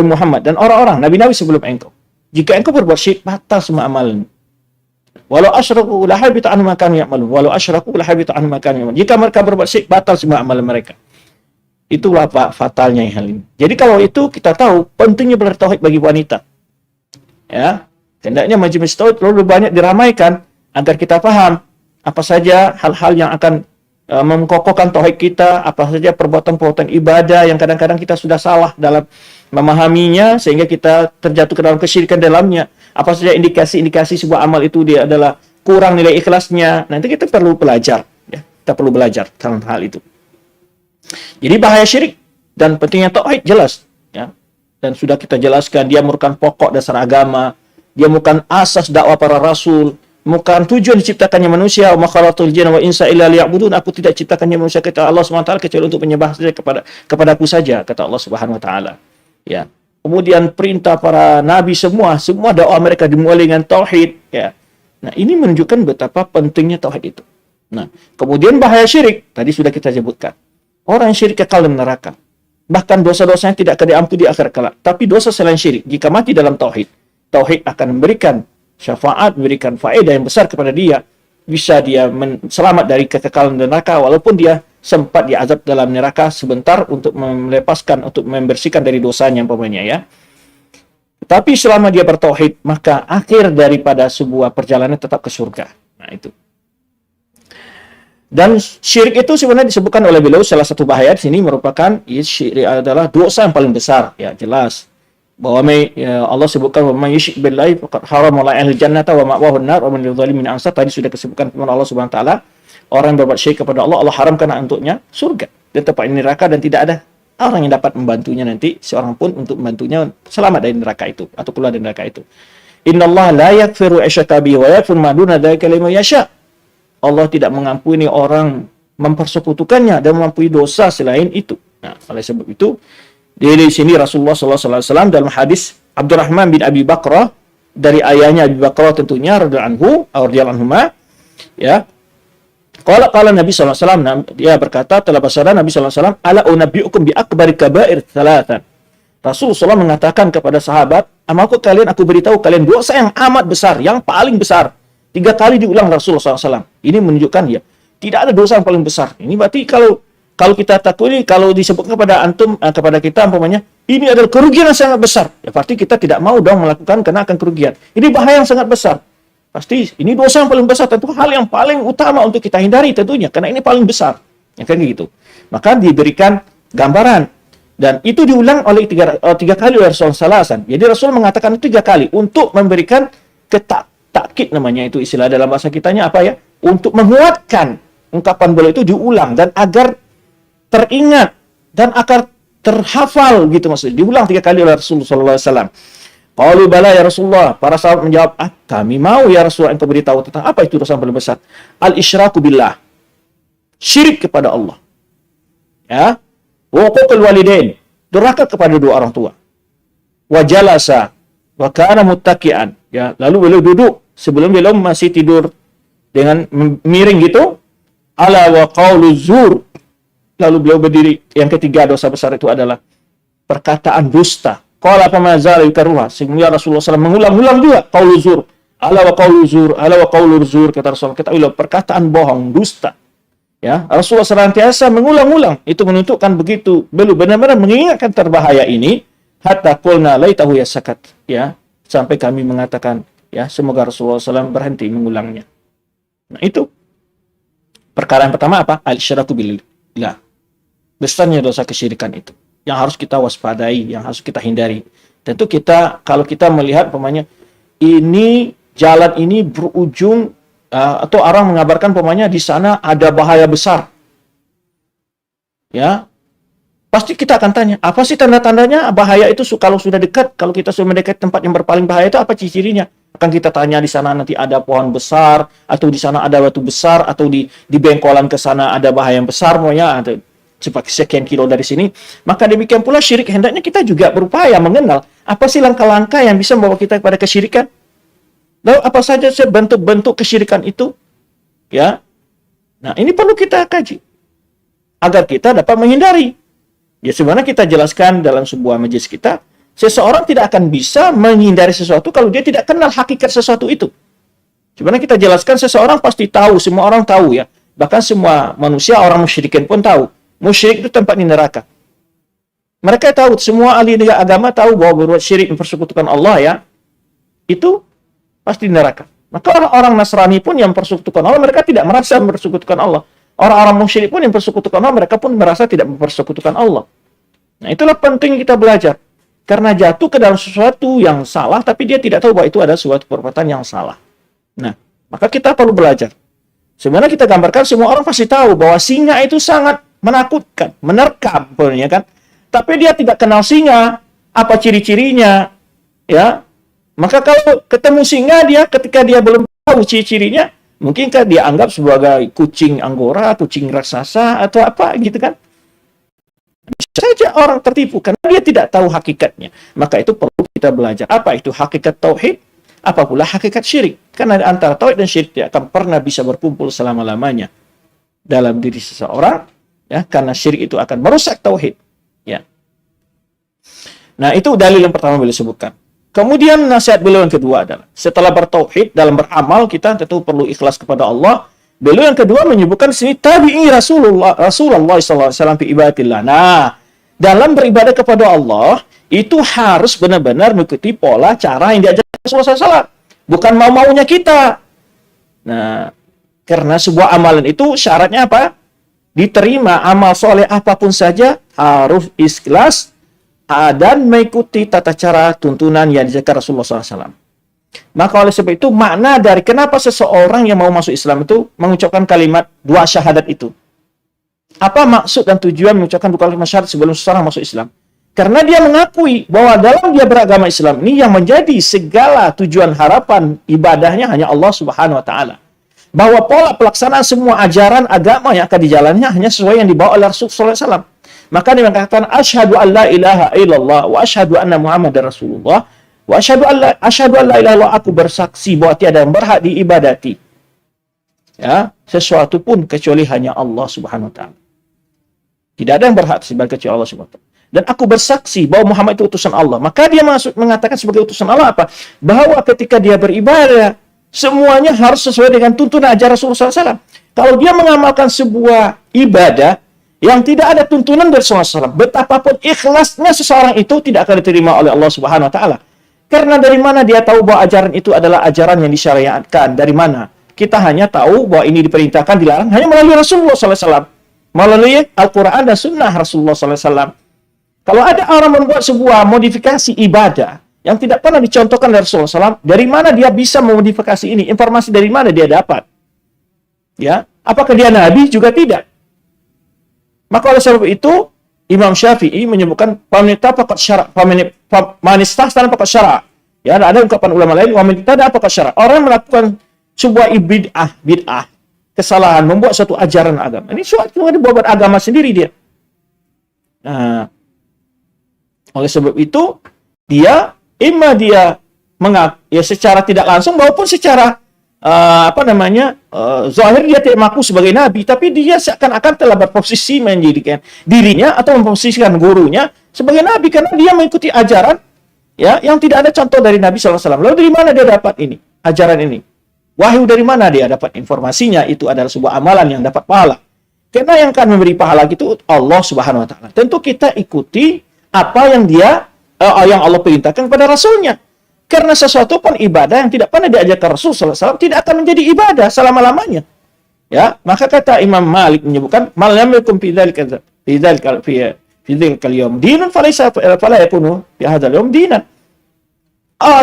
Muhammad dan orang-orang nabi-nabi sebelum engkau, jika engkau berbuat syirik, batal semua amalan. Walau asyraku la habita anhum ma kanu ya'malun. Walau asyraku la habita anhum ma kanu ya'malun. Jika mereka berbuat syirik, batal semua amalan mereka. Itulah Pak fatalnya hal ini. Jadi kalau itu kita tahu pentingnya belajar tauhid bagi wanita. Ya, hendaknya majelis tauhid perlu banyak diramaikan agar kita paham apa saja hal-hal yang akan mengkokohkan tauhid kita, apa saja perbuatan-perbuatan ibadah yang kadang-kadang kita sudah salah dalam memahaminya sehingga kita terjatuh ke dalam kesyirikan dalamnya. Apa saja indikasi-indikasi sebuah amal itu dia adalah kurang nilai ikhlasnya. Nanti kita perlu belajar, ya. Kita perlu belajar tentang hal itu. Jadi bahaya syirik dan pentingnya tauhid jelas, ya. Dan sudah kita jelaskan dia merupakan pokok dasar agama, dia merupakan asas dakwah para rasul, bukan tujuan diciptakannya manusia. Wa ma khalaqtul jinna wa insa illa liya'budun. Aku tidak ciptakannya manusia kata Allah Subhanahu wa taala kecuali untuk menyembah saja kepadaku saja kata Allah Subhanahu wa taala. Ya. Kemudian perintah para nabi semua dakwah mereka dimulai dengan tauhid, ya. Nah, ini menunjukkan betapa pentingnya tauhid itu. Nah, kemudian bahaya syirik tadi sudah kita sebutkan. Orang yang syirik kekal dalam neraka. Bahkan dosa-dosanya tidak akan diampuni di akhirat kelak. Tapi dosa selain syirik, jika mati dalam tauhid, tauhid akan memberikan syafaat, memberikan faedah yang besar kepada dia. Bisa dia selamat dari kekekalan neraka, walaupun dia sempat diazab dalam neraka sebentar untuk melepaskan, untuk membersihkan dari dosanya umpamanya, ya. Tapi selama dia bertauhid, maka akhir daripada sebuah perjalanan tetap ke surga. Nah, itu. Dan syirik itu sebenarnya disebutkan oleh beliau salah satu bahaya di sini merupakan syirik adalah dosa yang paling besar, ya jelas. Bahwa Allah sebutkan wa may yusyrik billahi faqad harama Allahu al-jannata wa ma'wahu an-nar wa man lidh-dhalimin ansar. Tadi sudah disebutkan firman Allah Subhanahu wa taala, orang yang berbuat syirik kepada Allah, Allah haramkan untuknya surga dan tempat neraka, dan tidak ada orang yang dapat membantunya nanti seorang pun untuk membantunya selamat dari neraka itu atau keluar dari neraka itu. Innallaha la yaghfiru asyraka bihi wa yaghfiru ma duna dzalika liman yasha. Allah tidak mengampuni orang mempersekutukannya dan mengampuni dosa selain itu. Nah, oleh sebab itu, di sini Rasulullah SAW dalam hadis Abdurrahman bin Abi Bakrah dari ayahnya Abi Bakrah tentunya radhiyallahu anhu, ya. Qala Nabi SAW, dia berkata telah bersabda Nabi SAW, ala unabbiukum bi akbari kaba'ir thalathan. Rasulullah SAW mengatakan kepada sahabat, amaku kalian aku beritahu kalian dosa yang amat besar, yang paling besar. 3 kali diulang Rasulullah SAW. Ini menunjukkan ya, tidak ada dosa yang paling besar. Ini berarti kalau kita takut, kalau disebutkan kepada antum, kepada kita umpamanya, ini adalah kerugian yang sangat besar. Ya berarti kita tidak mau dong melakukan karena akan kerugian. Ini bahaya yang sangat besar. Pasti ini dosa yang paling besar, tentu hal yang paling utama untuk kita hindari tentunya, karena ini paling besar. Ya kan gitu. Maka diberikan gambaran. Dan itu diulang oleh 3 kali oleh Rasulullah SAW. Jadi Rasul mengatakan itu 3 kali untuk memberikan takkid namanya itu istilah dalam bahasa kitanya apa ya? Untuk menguatkan ungkapan beliau itu diulang dan agar teringat dan agar terhafal gitu maksudnya. Diulang 3 kali oleh Rasulullah SAW. Qalu bala ya Rasulullah. Para sahabat menjawab, kami mau ya Rasulullah engkau beritahu tentang apa itu dosa yang paling besar. Al-isyraku billah. Syirik kepada Allah. Ya. Wa uququl walidain. Durhaka kepada 2 orang tua. Wa jalasa wa kana muttaqian. Ya, lalu beliau duduk sebelum beliau masih tidur dengan miring gitu. Ala wa qaulu zur. Lalu beliau berdiri. Yang ketiga dosa besar itu adalah perkataan dusta. Qala fa ma zala yukarruha. Sehingga Rasulullah SAW mengulang-ulang juga qaulu zur. Ala wa qaulu zur, ala wa qaulu zur, kata Rasulullah. Ketahuilah perkataan bohong, dusta. Ya, Rasulullah senantiasa mengulang-ulang. Itu menunjukkan begitu beliau benar-benar mengingatkan terbahaya ini. Hatta qulna laitahu yasakat. Ya, sampai kami mengatakan, ya, semoga Rasulullah SAW berhenti mengulangnya. Nah, itu perkara yang pertama apa? Al-isyraku billah. Besarnya dosa kesyirikan itu yang harus kita waspadai, yang harus kita hindari. Tentu kalau kita melihat umpamanya ini jalan ini berujung atau orang mengabarkan umpamanya di sana ada bahaya besar. Ya. Pasti kita akan tanya, apa sih tanda-tandanya bahaya itu kalau sudah dekat, kalau kita sudah mendekat tempat yang berpaling bahaya itu apa ciri-cirinya? Akan kita tanya di sana nanti ada pohon besar, atau di sana ada batu besar, atau di bengkolan ke sana ada bahaya yang besar, pokoknya atau sekian kilo dari sini. Maka demikian pula syirik, hendaknya kita juga berupaya mengenal apa sih langkah-langkah yang bisa membawa kita kepada kesyirikan. Lalu apa saja bentuk-bentuk kesyirikan itu? Ya. Nah, ini perlu kita kaji agar kita dapat menghindari. Ya, sebenarnya kita jelaskan dalam sebuah majelis kita, seseorang tidak akan bisa menghindari sesuatu kalau dia tidak kenal hakikat sesuatu itu. Sebenarnya kita jelaskan seseorang pasti tahu, semua orang tahu ya. Bahkan semua manusia, orang musyrikin pun tahu. Musyrik itu tempat di neraka. Mereka tahu, semua ahli agama tahu bahwa berbuat syirik mempersekutukan Allah ya, itu pasti di neraka. Maka orang-orang Nasrani pun yang mempersekutukan Allah, mereka tidak merasa mempersekutukan Allah. Orang-orang musyrik pun yang mempersekutukan Allah, mereka pun merasa tidak mempersekutukan Allah. Nah, itulah penting kita belajar. Karena jatuh ke dalam sesuatu yang salah, tapi dia tidak tahu bahwa itu ada suatu perbuatan yang salah. Nah, maka kita perlu belajar. Sebenarnya kita gambarkan, semua orang pasti tahu bahwa singa itu sangat menakutkan, menerkam, ya kan? Tapi dia tidak kenal singa, apa ciri-cirinya, ya. Maka kalau ketemu singa, dia ketika dia belum tahu ciri-cirinya, mungkinkah dia anggap sebagai kucing anggora, kucing raksasa, atau apa gitu kan? Bisa saja orang tertipu karena dia tidak tahu hakikatnya. Maka itu perlu kita belajar. Apa itu hakikat tauhid? Apa pula hakikat syirik? Karena antara tauhid dan syirik tidak akan pernah bisa berkumpul selama-lamanya dalam diri seseorang, ya, karena syirik itu akan merusak tauhid. Ya. Nah, itu dalil yang pertama beliau sebutkan. Kemudian nasihat beliau yang kedua adalah, setelah bertauhid, dalam beramal kita tentu perlu ikhlas kepada Allah. Beliau yang kedua menyebutkan sini tabi'i Rasulullah SAW fi ibadatillah. Nah, dalam beribadah kepada Allah itu harus benar-benar mengikuti pola cara yang diajarkan Rasulullah SAW. Bukan mau-maunya kita. Nah, karena sebuah amalan itu syaratnya apa? Diterima amal soleh apapun saja harus ikhlas dan mengikuti tata cara tuntunan yang diajarkan Rasulullah SAW. Maka oleh sebab itu makna dari kenapa seseorang yang mau masuk Islam itu mengucapkan kalimat dua syahadat itu. Apa maksud dan tujuan mengucapkan dua kalimat syahadat sebelum seseorang masuk Islam? Karena dia mengakui bahwa dalam dia beragama Islam ini yang menjadi segala tujuan harapan ibadahnya hanya Allah Subhanahu wa taala. Bahwa pola pelaksanaan semua ajaran agama yang akan dijalannya hanya sesuai yang dibawa oleh Rasulullah SAW. Maka dia mengatakan asyhadu an la ilaha illallah wa asyhadu anna Muhammadar Rasulullah wa asyhadu an la ilaha illallah, aku bersaksi bahwa tiada yang berhak diibadati, ya, sesuatu pun kecuali hanya Allah Subhanahu wa taala. Tidak ada yang berhak disembah kecuali Allah Subhanahu wa taala. Dan aku bersaksi bahwa Muhammad itu utusan Allah. Maka dia mengatakan sebagai utusan Allah apa? Bahwa ketika dia beribadah, semuanya harus sesuai dengan tuntunan ajaran Rasulullah SAW. Kalau dia mengamalkan sebuah ibadah yang tidak ada tuntunan dari Rasulullah SAW, betapapun ikhlasnya seseorang itu tidak akan diterima oleh Allah Subhanahu wa taala. Karena dari mana dia tahu bahwa ajaran itu adalah ajaran yang disyariatkan? Dari mana? Kita hanya tahu bahwa ini diperintahkan, dilarang hanya melalui Rasulullah SAW, melalui Al-Quran dan Sunnah Rasulullah SAW. Kalau ada orang membuat sebuah modifikasi ibadah yang tidak pernah dicontohkan dari Rasulullah SAW, dari mana dia bisa memodifikasi ini? Informasi dari mana dia dapat? Ya, apakah dia nabi? Juga tidak. Maka oleh sebab itu Imam Syafi'i menyebutkan wanita pakat syara, manistah tanpa pakat syara. Ya, ada ungkapan ulama lain wanita ada pakat syara. Orang melakukan sebuah bid'ah, kesalahan, membuat suatu ajaran agama. Ini suatu yang dibuat agama sendiri dia. Nah, oleh sebab itu dia secara tidak langsung maupun secara zahir dia tidak mengaku sebagai nabi, tapi dia seakan-akan telah berposisi menjadikan dirinya atau memposisikan gurunya sebagai nabi karena dia mengikuti ajaran, ya, yang tidak ada contoh dari Nabi SAW. Lalu dari mana dia dapat ini ajaran ini? Wahyu dari mana dia dapat informasinya? Itu adalah sebuah amalan yang dapat pahala. Karena yang akan memberi pahala itu Allah Subhanahu wa taala. Tentu kita ikuti apa yang yang Allah perintahkan kepada Rasulnya. Karena sesuatu pun ibadah yang tidak pernah diajarkan Rasul SAW tidak akan menjadi ibadah selama-lamanya. Ya, maka kata Imam Malik menyebutkan mal lam yakum fi dzalika al-yawm dinun fala yakunu fi hadzal yawm dinan.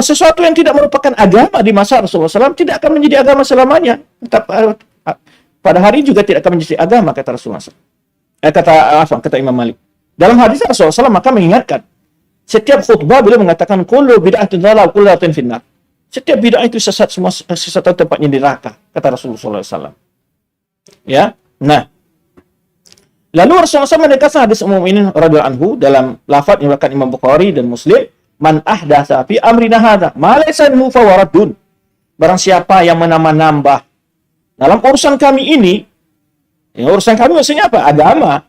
Sesuatu yang tidak merupakan agama di masa Rasulullah SAW tidak akan menjadi agama selamanya. Pada hari juga tidak akan menjadi agama, kata Rasulullah SAW. Kata Imam Malik. Dalam hadis Rasulullah SAW maka mengingatkan, setiap khutbah beliau mengatakan kullu bid'atin dhalalah kullu dhalatin finnar. Setiap bid'ah itu sesat, semua sesat tempatnya di neraka, kata Rasulullah SAW. Ya. Nah, lalu Rasulullah SAW menegaskan hadis Ummul Mukminin radhiyallahu anhu dalam lafaz yang diriwayatkan Imam Bukhari dan Muslim, man ahdatsa fi amrina hadza ma laysa minhu fa waraddun. Barang siapa yang menambah-nambah dalam urusan kami ini, ya, urusan kami maksudnya apa? Agama.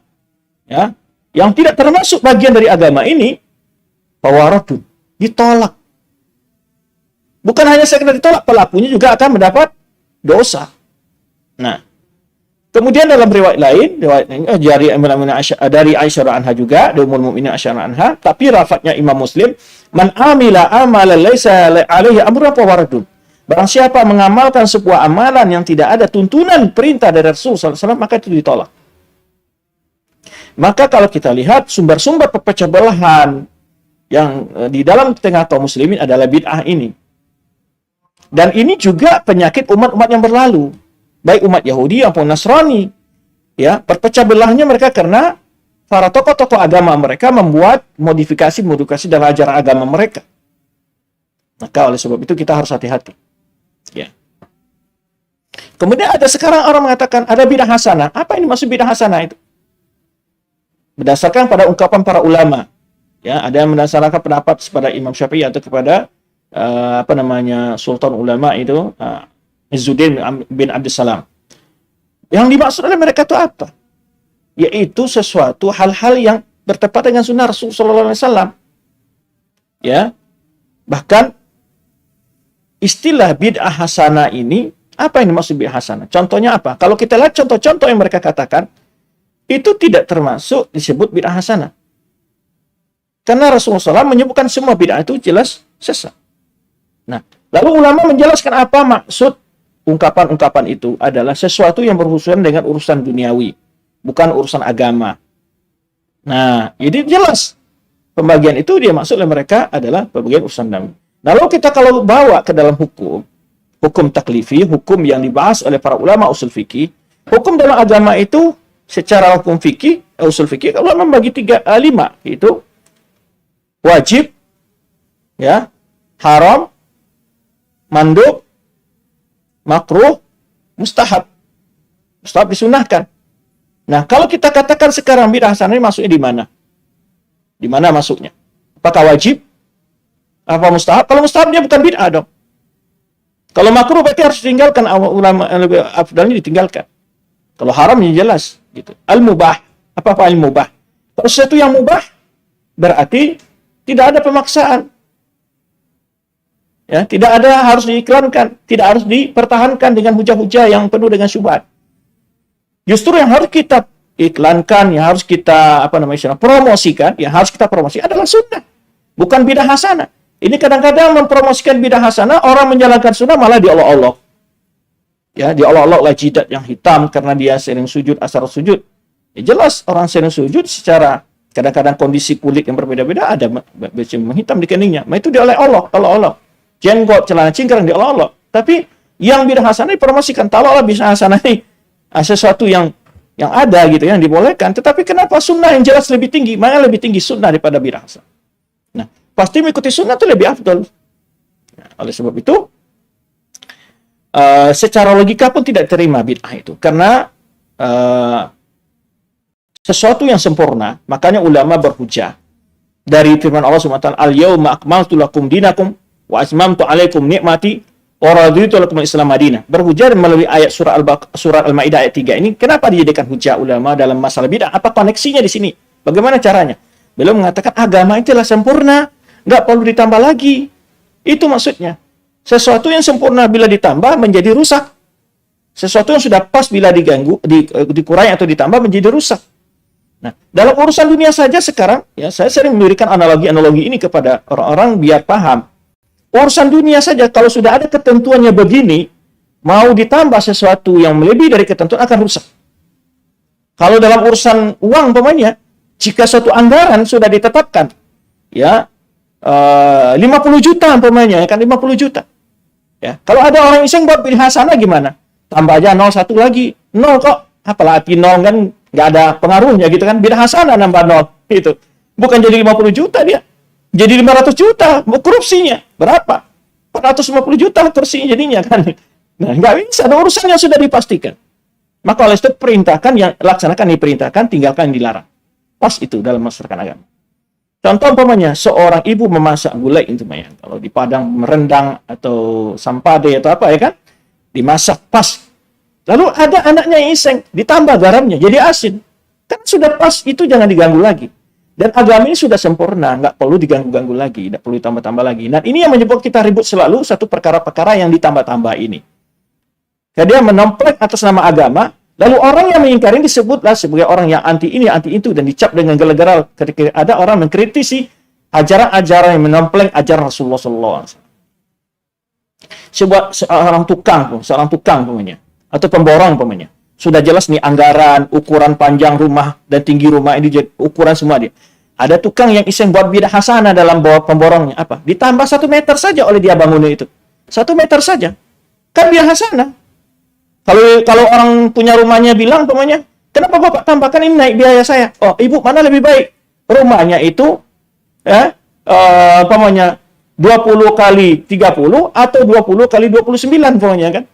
Ya. Yang tidak termasuk bagian dari agama ini, fawaradun, ditolak. Bukan hanya sekedar ditolak, pelakunya juga akan mendapat dosa. Nah, Kemudian dalam riwayat lain, dari Aisyah anha juga, dari Ummul Mukminin Aisyah anha, tapi lafadznya Imam Muslim, man amila amalan laisa alaihi amruna fahuwa raddun. Barang siapa mengamalkan sebuah amalan yang tidak ada tuntunan perintah dari Rasul sallallahu alaihi wasallam, maka itu ditolak. Maka kalau kita lihat sumber-sumber perpecah belahan yang di dalam tengah kaum muslimin adalah bid'ah ini. Dan ini juga penyakit umat-umat yang berlalu. Baik umat Yahudi maupun Nasrani, ya, perpecah belahnya mereka karena para tokoh-tokoh agama mereka membuat modifikasi dalam ajaran agama mereka. Maka oleh sebab itu kita harus hati-hati. Ya. Kemudian ada sekarang orang mengatakan ada bidah hasanah. Apa ini maksud bidah hasanah itu? Berdasarkan pada ungkapan para ulama, ya, ada yang mendasarkan pendapat kepada Imam Syafi'i atau kepada Sultan ulama itu Izzuddin bin Abdussalam. Yang dimaksud oleh mereka itu apa? Yaitu sesuatu hal-hal yang bertepatan dengan sunnah Rasulullah sallallahu alaihi wasallam. Ya. Bahkan istilah bid'ah hasanah ini, apa yang dimaksud bid'ah hasanah? Contohnya apa? Kalau kita lihat contoh-contoh yang mereka katakan, itu tidak termasuk disebut bid'ah hasanah. Karena Rasulullah SAW menyebutkan semua bid'ah itu jelas sesat. Nah, lalu ulama menjelaskan apa maksud ungkapan-ungkapan itu adalah sesuatu yang berhubungan dengan urusan duniawi, bukan urusan agama. Nah, ini jelas. Pembagian itu dia maksud oleh mereka adalah pembagian urusan duniawi. Lalu kita kalau bawa ke dalam hukum taklifi, hukum yang dibahas oleh para ulama usul fikih, hukum dalam agama itu secara hukum fikih, usul fikih, kalau membagi 5, itu wajib, ya, haram, mandub, makruh, mustahab. Mustahab disunahkan. Nah, kalau kita katakan sekarang bid'ah hasanah ini masuknya di mana? Di mana masuknya? Apakah wajib? Apa mustahab? Kalau mustahab dia bukan bid'ah dong. Kalau makruh berarti harus ditinggalkan, ulama lebih afdalnya ditinggalkan. Kalau haram ya jelas gitu. Al-mubah. Apa al-mubah? Kalau sesuatu yang mubah berarti tidak ada pemaksaan. Ya, tidak ada harus diiklankan, tidak harus dipertahankan dengan hujah-hujah yang penuh dengan syubhat. Justru yang harus kita iklankan, yang harus kita promosikan, yang harus kita promosi adalah sunnah, bukan bidah hasanah. Ini kadang-kadang mempromosikan bidah hasanah, orang menjalankan sunnah malah diolok-olok. Ya, diolok-olok lah jidat yang hitam karena dia sering sujud asar sujud. Ya, jelas orang sering sujud secara kadang-kadang kondisi kulit yang berbeda-beda ada menghitam di keningnya. Itu diolok-olok. Jenggot, celana cingkrang diolok-olok. Tapi yang bidah hasanah dipromosikan. Taruhlah bidah hasanah ini sesuatu yang ada gitu, yang dibolehkan. Tetapi kenapa sunnah yang jelas lebih tinggi? Mana lebih tinggi sunnah daripada bidah hasanah? Nah, pasti mengikuti sunnah itu lebih afdal. Nah, oleh sebab itu, secara logika pun tidak terima bid'ah itu. Karena sesuatu yang sempurna, makanya ulama berhujah. Dari firman Allah SWT, Al-yawma akmaltu lakum dinakum wa asmamtu alaikum ni'mati wa raditu lakum al-Islam madinah. Berhujah melalui ayat surat Al-Maidah ayat 3 ini. Kenapa dijadikan hujah ulama dalam masalah bid'ah? Apa koneksinya di sini? Bagaimana caranya? Beliau mengatakan agama itulah sempurna, nggak perlu ditambah lagi. Itu maksudnya. Sesuatu yang sempurna bila ditambah menjadi rusak. Sesuatu yang sudah pas bila diganggu, dikurangi atau ditambah menjadi rusak. Nah, dalam urusan dunia saja sekarang, ya, saya sering memberikan analogi-analogi ini kepada orang-orang biar paham. Urusan dunia saja, kalau sudah ada ketentuannya begini, mau ditambah sesuatu yang melebihi dari ketentuan akan rusak. Kalau dalam urusan uang, umpamanya, jika suatu anggaran sudah ditetapkan, ya, 50 juta umpamanya, ya kan 50 juta. Ya, kalau ada orang iseng buat pilih hasanah gimana? Tambah aja 01 lagi. 0 kok. Apalah arti 0 kan nggak ada pengaruhnya gitu kan. Bidah hasanah nambah 0. Gitu. Bukan jadi 50 juta dia. Jadi 500 juta korupsinya. Berapa? 450 juta korupsinya jadinya kan. Nah, nggak bisa. Ada urusan yang sudah dipastikan. Maka oleh itu perintahkan yang laksanakan diperintahkan, tinggalkan yang dilarang. Pas itu dalam masyarakat agama. Contoh umpamanya seorang ibu memasak gulai itu kalau di Padang merendang atau sampade atau apa ya kan, dimasak pas. Lalu ada anaknya yang iseng, ditambah garamnya jadi asin. Kan sudah pas, itu jangan diganggu lagi. Dan agama ini sudah sempurna, nggak perlu diganggu-ganggu lagi, nggak perlu ditambah-tambah lagi. Nah, ini yang menyebabkan kita ribut selalu satu perkara-perkara yang ditambah-tambah ini. Jadi dia menomplek atas nama agama, Lalu orang yang mengingkari disebutlah sebagai orang yang anti ini, anti itu, dan dicap dengan gelar-gelar ketika ada orang mengkritisi ajaran-ajaran yang menompleng ajaran Rasulullah SAW. Seorang tukang pemanya, atau pemborong pemanya. Sudah jelas nih anggaran, ukuran panjang rumah dan tinggi rumah ini ukuran semua dia. Ada tukang yang iseng buat bidah hasanah dalam pemborongnya. Apa? Ditambah 1 meter saja oleh dia bangunnya itu. 1 meter saja. Kan bidah hasanah. Kalau orang punya rumahnya bilang pemanya, kenapa Bapak tambahkan ini naik biaya saya? Oh, Ibu mana lebih baik? Rumahnya itu pemanya 20 kali 30 atau 20 kali 29 pokoknya kan.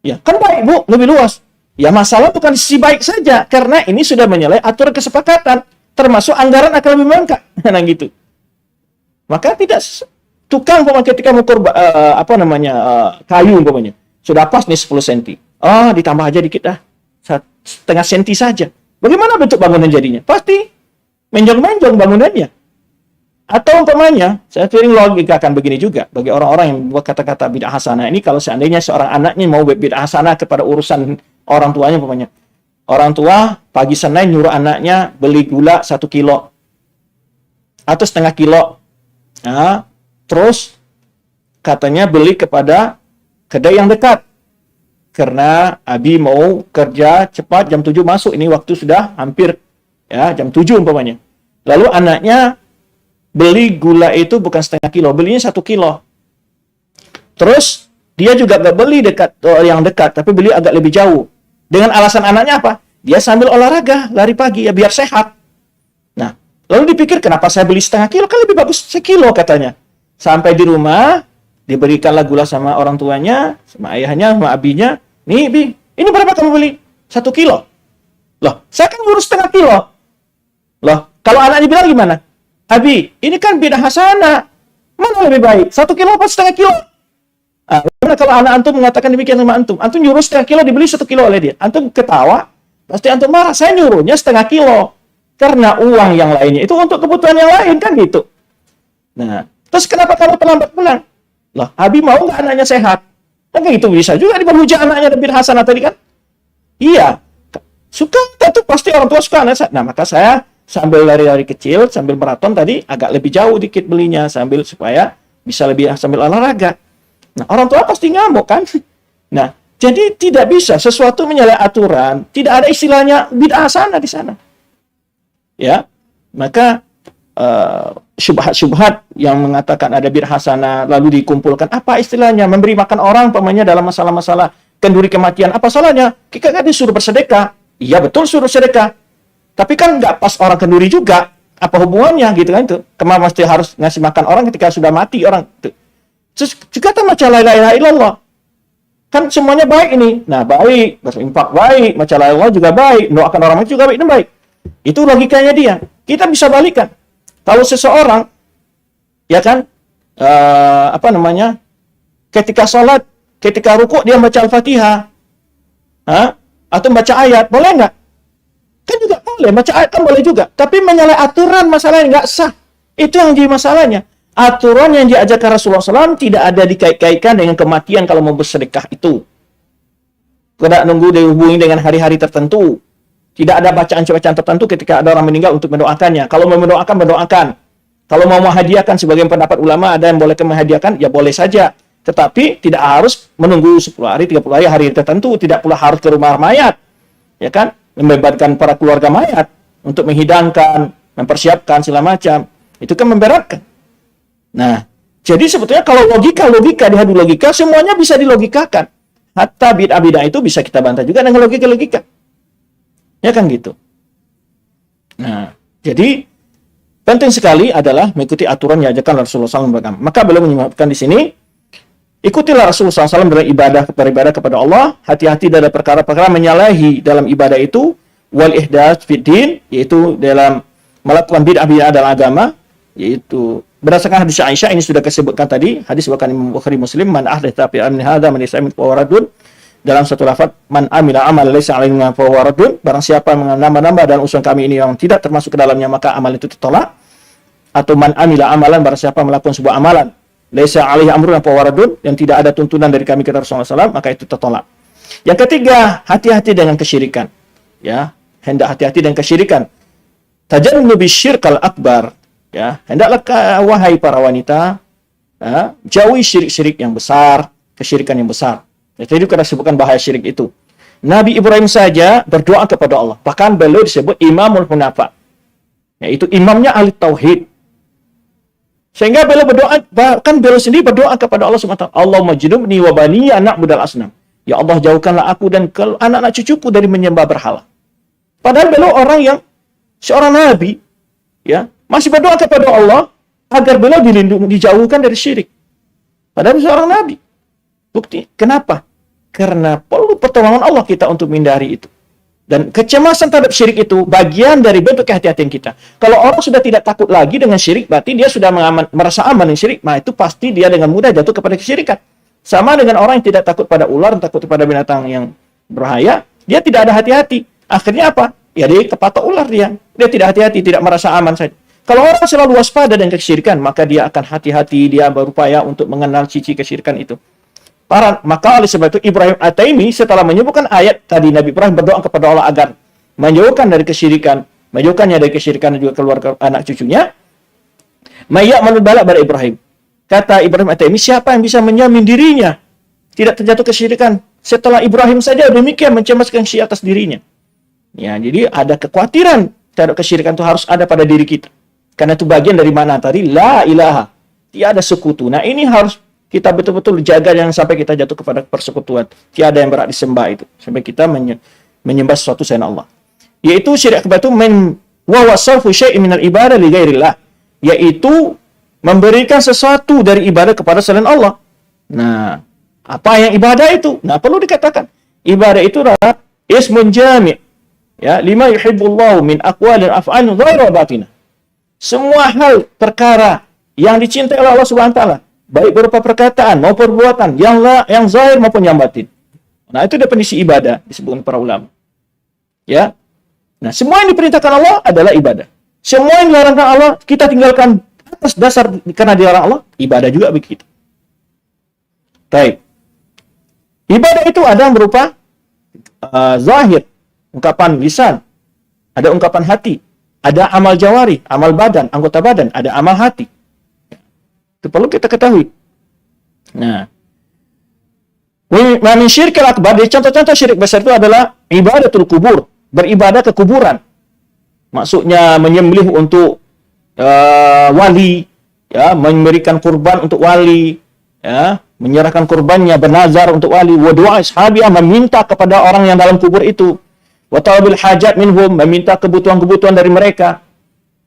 Ya, kan baik Bu, lebih luas. Ya masalah bukan sisi baik saja, karena ini sudah menyalahi aturan kesepakatan, termasuk anggaran akan lebih membengkak. Nah gitu. Maka tidak tukang ketika mengukur kayu umpamanya, sudah pas nih 10 cm. Oh, ditambah aja dikit dah. 1,5 cm saja. Bagaimana bentuk bangunan jadinya? Pasti menjong-menjong bangunannya. Atau umpamanya, saya sering logikakan begini juga, bagi orang-orang yang buat kata-kata bid'ah hasanah ini, kalau seandainya seorang anaknya mau bid'ah hasanah kepada urusan orang tuanya, umpamanya, orang tua pagi Senin nyuruh anaknya beli gula 1 kilo atau setengah kilo, nah, terus katanya beli kepada kedai yang dekat, karena Abi mau kerja cepat jam 7 masuk, ini waktu sudah hampir ya jam 7 umpamanya. Lalu anaknya beli gula itu bukan setengah kilo, belinya 1 kilo. Terus dia juga gak beli yang dekat, tapi beli agak lebih jauh. Dengan alasan anaknya apa? Dia sambil olahraga, lari pagi ya biar sehat. Nah, lalu dipikir kenapa saya beli setengah kilo? Kan lebih bagus 1 kilo katanya. Sampai di rumah, diberikanlah gula sama orang tuanya, sama ayahnya, sama abinya. Nih, Bi, ini berapa kamu beli? 1 kilo. Loh, saya kan ngurus setengah kilo. Loh, kalau anaknya bilang gimana? Abi, ini kan bidah hasanah. Mana lebih baik? 1 kilo apa setengah kilo? Nah, kalau anak antum mengatakan demikian sama antum, antum nyuruh setengah kilo dibeli 1 kilo oleh dia. Antum ketawa, pasti antum marah. Saya nyuruhnya setengah kilo. Karena uang yang lainnya itu untuk kebutuhan yang lain, kan gitu. Nah, terus kenapa kamu terlambat pulang? Loh, Abi mau nggak anaknya sehat? Kan gitu bisa juga diperhujat anaknya bidah hasanah tadi kan? Iya. Suka, itu pasti orang tua suka anak saya. Nah, maka saya sambil lari-lari kecil, sambil maraton tadi, agak lebih jauh dikit belinya, supaya bisa lebih sambil olahraga. Nah, orang tua pasti ngamuk kan? Nah, jadi tidak bisa sesuatu menyalahi aturan, tidak ada istilahnya bid'ah hasanah di sana. Ya, maka syubhat-syubhat yang mengatakan ada bid'ah hasanah, lalu dikumpulkan, apa istilahnya? Memberi makan orang, umpamanya dalam masalah-masalah kenduri kematian, apa salahnya? Kita kan disuruh bersedekah. Iya, betul suruh sedekah. Tapi kan nggak pas orang kenduri juga. Apa hubungannya gitu kan itu? Kenapa mesti harus ngasih makan orang ketika sudah mati orang? Terus juga macam la ilaha illallah. Kan semuanya baik ini. Nah, baik, berinfak baik, macam la ilaha illallah juga baik, doakan orang mati juga baik dan baik. Itu logikanya dia. Kita bisa balikan. Kalau seseorang ya kan ketika sholat, ketika rukuk dia baca Al-Fatihah. Atau baca ayat, boleh nggak? Kan juga boleh, baca ayat kan boleh juga. Tapi menyalahi aturan masalahnya nggak sah. Itu yang jadi masalahnya. Aturan yang diajarkan Rasulullah SAW tidak ada dikait-kaitkan dengan kematian kalau mau bersedekah itu. Tidak nunggu dihubungi dengan hari-hari tertentu. Tidak ada bacaan-bacaan tertentu ketika ada orang meninggal untuk mendoakannya. Kalau mau mendoakan, mendoakan. Kalau mau menghadiahkan, sebagian pendapat ulama ada yang boleh menghadiahkan, ya boleh saja. Tetapi tidak harus menunggu 10 hari, 30 hari tertentu. Tidak pula harus ke rumah mayat. Ya kan? Membebankan para keluarga mayat untuk menghidangkan, mempersiapkan segala macam. Itu kan memberatkan. Nah, jadi sebetulnya kalau logika diadu logika, semuanya bisa dilogikakan. Hatta bid'ah-bid'ah itu bisa kita bantah juga dengan logika-logika. Ya kan gitu. Nah, jadi penting sekali adalah mengikuti aturan yang diajarkan Rasulullah SAW. Maka beliau menyebutkan di sini, ikutilah Rasulullah SAW dalam ibadah kepada Allah. Hati-hati dari perkara-perkara menyalahi dalam ibadah itu. Wal ihdatsy fid din, yaitu dalam melakukan bid'ah-bid'ah dalam agama. Yaitu berdasarkan hadis Aisyah, ini sudah disebutkan tadi. Hadis bahkan Imam Bukhari Muslim, man ahdatsa fi amrina hadza man laysa minhu fa huwa raddun. Dalam satu lafaz, man amila amal laysa alaina fa huwa raddun. Barang siapa menambah-nambah dalam urusan kami ini yang tidak termasuk ke dalamnya, maka amal itu ditolak. Atau man amila amalan, barang siapa melakukan sebuah amalan laisa alaihi amruna fa huwa raddun, yang tidak ada tuntunan dari kami kata Rasulullah SAW, maka itu tertolak. Yang ketiga, hati-hati dengan kesyirikan. Ya, hendak hati-hati dengan kesyirikan. Tajannubi syirkal akbar. Ya, hendaklah wahai para wanita, ya, jauhi syirik-syirik yang besar, kesyirikan yang besar. Ya, tadi kita sebutkan bahaya syirik itu. Nabi Ibrahim saja berdoa kepada Allah. Bahkan beliau disebut Imamul Hunafa, yaitu imamnya ahli tauhid. Sehingga beliau berdoa, bahkan beliau sendiri berdoa kepada Allah SWT. Allahumma jinubni wa baniya na'budal asnam. Ya Allah, jauhkanlah aku dan anak-anak cucuku dari menyembah berhala. Padahal beliau orang yang seorang nabi, ya, masih berdoa kepada Allah agar beliau dilindungi, dijauhkan dari syirik. Padahal seorang nabi. Bukti, kenapa? Karena perlu pertolongan Allah kita untuk menghindari itu. Dan kecemasan terhadap syirik itu bagian dari bentuk kehati-hatian kita. Kalau orang sudah tidak takut lagi dengan syirik, berarti dia sudah merasa aman dengan syirik. Nah, itu pasti dia dengan mudah jatuh kepada kesyirikan. Sama dengan orang yang tidak takut pada ular, takut pada binatang yang berbahaya, dia tidak ada hati-hati. Akhirnya apa? Ya dia kepatok ular dia. Dia tidak hati-hati, tidak merasa aman saja. Kalau orang selalu waspada dengan kesyirikan, maka dia akan hati-hati, dia berupaya untuk mengenal cici kesyirikan itu. Maka oleh sebab itu Ibrahim At-Taimi setelah menyebutkan ayat tadi, Nabi Ibrahim berdoa kepada Allah agar menjauhkan dari kesyirikan, menjauhkannya dari kesyirikan dan juga keluarga anak cucunya. Maya menbalak pada Ibrahim. Kata Ibrahim At-Taimi, siapa yang bisa menjamin dirinya tidak terjatuh kesyirikan setelah Ibrahim saja demikian mencemaskan syirik atas dirinya. Ya, jadi ada kekhawatiran terhadap kesyirikan itu harus ada pada diri kita. Karena itu bagian dari mana tadi? La ilaha. Tiada sekutu. Nah, ini harus kita betul-betul jaga jangan sampai kita jatuh kepada persekutuan. Tiada yang berhak disembah itu. Sampai kita menyembah sesuatu selain Allah. Yaitu syirik akbar itu wa wasarfu syai'in minal ibadah li ghairillah. Yaitu memberikan sesuatu dari ibadah kepada selain Allah. Nah, apa yang ibadah itu? Nah, perlu dikatakan. Ibadah itu adalah ismun jami'. Ya, lima yuhibbullahu min aqwalin af'alin dhahira wa batinah. Semua hal perkara yang dicintai oleh Allah Subhanahu wa taala, baik berupa perkataan maupun perbuatan yang zahir maupun yang batin. Nah, itu definisi ibadah disebut para ulama. Ya. Nah, semua yang diperintahkan Allah adalah ibadah. Semua yang dilarangkan Allah kita tinggalkan atas dasar karena dilarang Allah, ibadah juga begitu. Baik. Ibadah itu ada yang berupa zahir, ungkapan lisan, ada ungkapan hati, ada amal jawari, amal badan, anggota badan, ada amal hati. Itu perlu kita ketahui. Nah, min syirkil akbar, di contoh-contoh syirik besar itu adalah ibadatul kubur, beribadah ke kuburan. Maksudnya menyembelih untuk wali, ya, memberikan kurban untuk wali, ya, menyerahkan kurbannya, bernazar untuk wali, wa du'a ashabiyah, meminta kepada orang yang dalam kubur itu, wa talabil hajat minhum, meminta kebutuhan-kebutuhan dari mereka.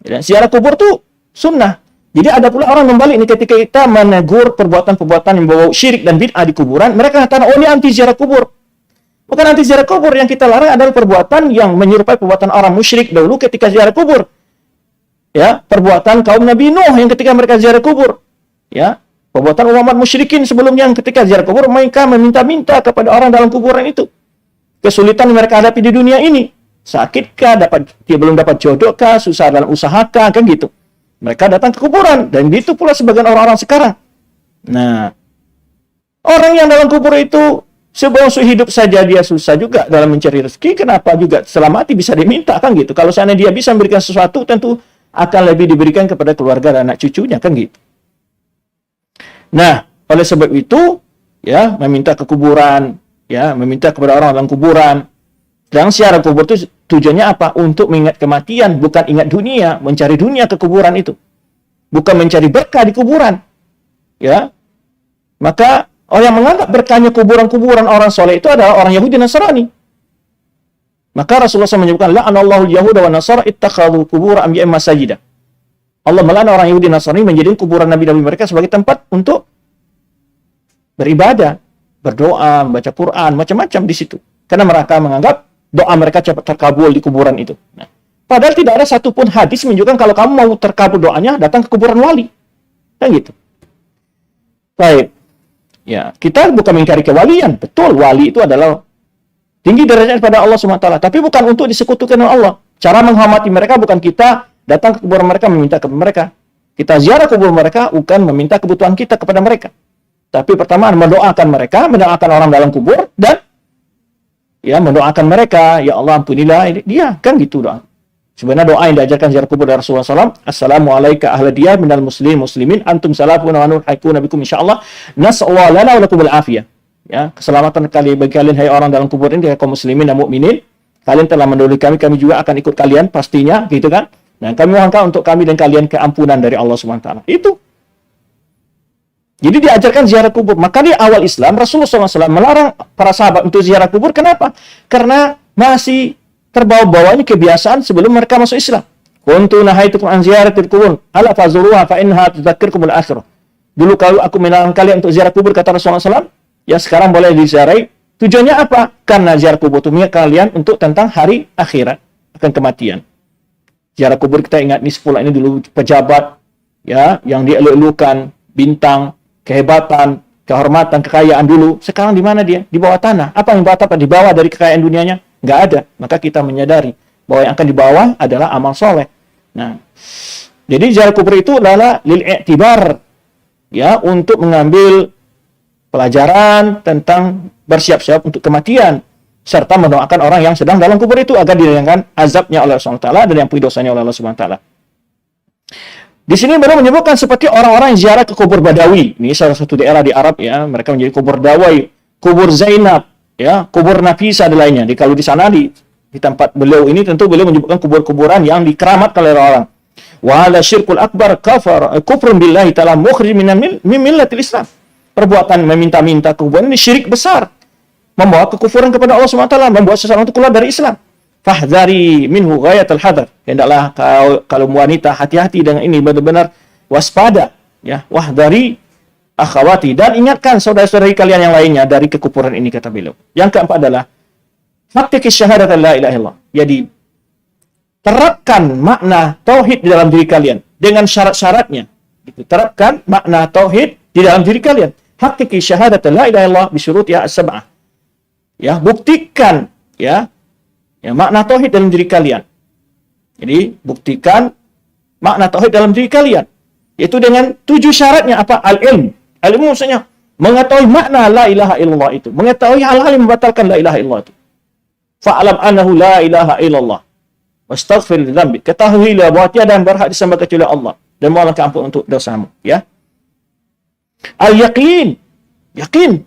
Dan ziarah kubur itu sunnah. Jadi ada pula orang membalik ini ketika kita menegur perbuatan-perbuatan yang membawa syirik dan bid'ah di kuburan, mereka katakan, oh ini anti ziarah kubur. Bukan anti ziarah kubur, yang kita larang adalah perbuatan yang menyerupai perbuatan orang musyrik dahulu ketika ziarah kubur. Ya, perbuatan kaum Nabi Nuh yang ketika mereka ziarah kubur. Ya, perbuatan umat musyrikin sebelumnya yang ketika ziarah kubur mereka meminta-minta kepada orang dalam kuburan itu. Kesulitan yang mereka hadapi di dunia ini. Sakitkah, dia belum dapat jodohkah, susah dalam usahakah, kan gitu. Mereka datang ke kuburan, dan itu pula sebagian orang-orang sekarang. Nah, orang yang dalam kubur itu sebelum hidup saja dia susah juga dalam mencari rezeki, kenapa juga setelah mati bisa diminta, kan gitu. Kalau seandainya dia bisa memberikan sesuatu, tentu akan lebih diberikan kepada keluarga dan anak cucunya, kan gitu. Nah, oleh sebab itu, ya, meminta ke kuburan, ya, meminta kepada orang dalam kuburan. Dan ziarah kubur itu tujuannya apa? Untuk mengingat kematian, bukan ingat dunia, mencari dunia ke kuburan itu. Bukan mencari berkah di kuburan. Ya. Maka orang yang menganggap berkahnya kuburan-kuburan orang soleh itu adalah orang Yahudi dan Nasrani. Maka Rasulullah SAW menyebutkan, la'anallahu al-yahuda wa nasara ittakhadhu qubur anbiya'ihim masajida. Allah melaknat orang Yahudi dan Nasrani menjadikan kuburan nabi-nabi mereka sebagai tempat untuk beribadah, berdoa, membaca Quran, macam-macam di situ. Karena mereka menganggap doa mereka cepat terkabul di kuburan itu. Nah, padahal tidak ada satupun hadis menunjukkan kalau kamu mau terkabul doanya, datang ke kuburan wali. Kan gitu. Baik. Ya, kita bukan mengingkari kewalian. Betul, wali itu adalah tinggi derajat pada Allah SWT. Tapi bukan untuk disekutukan dengan Allah. Cara menghormati mereka bukan kita datang ke kuburan mereka meminta kepada mereka. Kita ziarah kubur mereka bukan meminta kebutuhan kita kepada mereka. Tapi pertama mendoakan mereka, mendoakan orang dalam kubur, dan ya mendoakan mereka, ya Allah ampunilah dia, kan gitu doa. Sebenarnya doa yang diajarkan ziarah kubur dari Rasulullah SAW, Assalamualaikum ahla diyar minal muslimin, antum salafuna wa nurhaikuna bikum insyaallah, nas'allahu lana wa lakum al-afiyah. Ya, keselamatan bagi kalian hai orang dalam kubur ini, kaum muslimin dan mukminin. Kalian telah mendahului kami juga akan ikut kalian pastinya, gitu kan? Dan kami mohonkan untuk kami dan kalian keampunan dari Allah Subhanahu wa taala. Itu. Jadi diajarkan ziarah kubur. Maka di awal Islam Rasulullah SAW melarang para sahabat untuk ziarah kubur. Kenapa? Karena masih terbawa-bawanya kebiasaan sebelum mereka masuk Islam. Kuntu nahaitukum an ziyaratil qubur, ala fazuruha fa innaha tudzakkirukumul akhirah. Dulu kalau aku melarang kalian untuk ziarah kubur, kata Rasulullah SAW, ya sekarang boleh diziarahi. Tujuannya apa? Karena ziarah kubur itu mengingat kalian untuk tentang hari akhirat, akan kematian. Ziarah kubur kita ingat nih sepuluh ini dulu pejabat, ya, yang dieluk-elukan, bintang, kehebatan, kehormatan, kekayaan dulu. Sekarang di mana dia? Di bawah tanah. Apa yang di bawah dari kekayaan dunianya? Nggak ada. Maka kita menyadari bahwa yang akan dibawa adalah amal soleh. Nah, jadi ziarah kubur itu adalah lil-i'tibar, ya, untuk mengambil pelajaran tentang bersiap-siap untuk kematian, serta mendoakan orang yang sedang dalam kubur itu agar diringankan azabnya oleh Allah SWT dan yang punya dosanya oleh Allah SWT. Di sini baru menyebutkan seperti orang-orang yang ziarah ke kubur Badawi. Ini salah satu daerah di Arab, ya, mereka menjadi kubur Dawai, kubur Zainab, ya, kubur Nafisa dan lainnya. Kalau di sana di tempat beliau ini tentu beliau menyebutkan kubur-kuburan yang dikeramatkan oleh orang. Wa hadza syirkul akbar kufrun billahi ta'ala mukhrij min millatil Islam. Perbuatan meminta-minta kuburan ini syirik besar, membawa kekufuran kepada Allah SWT, membuat seseorang itu keluar dari Islam. Fahdhari minhu ghayatul hadar. Hendaklah kalau wanita hati-hati dengan ini, benar-benar waspada, ya. Wahdari akhawati, dan ingatkan saudara-saudari kalian yang lainnya dari kekufuran ini, kata beliau. Yang keempat adalah haqqi syahadat la ilaha illallah. Jadi terapkan makna tauhid di dalam diri kalian dengan syarat-syaratnya. Gitu. Terapkan makna tauhid di dalam diri kalian. Haqiqi syahadat la ilaha illallah bisyurutiha as-sab'ah. Ya, buktikan, ya, makna tauhid dalam diri kalian. Jadi buktikan makna tauhid dalam diri kalian, yaitu dengan 7 syaratnya. Apa? Al-ilm. Al-ilm maksudnya mengetahui makna la ilaha illallah itu, mengetahui hal-hal yang membatalkan la ilaha illallah itu. Fa'alam annahu la ilaha illallah wastaghfir li dzambik. Ketahuilah bahwa tiada yang berhak disembah kecuali Allah, dan mohonlah ampun untuk dosamu, ya. Al-yaqin. Yakin.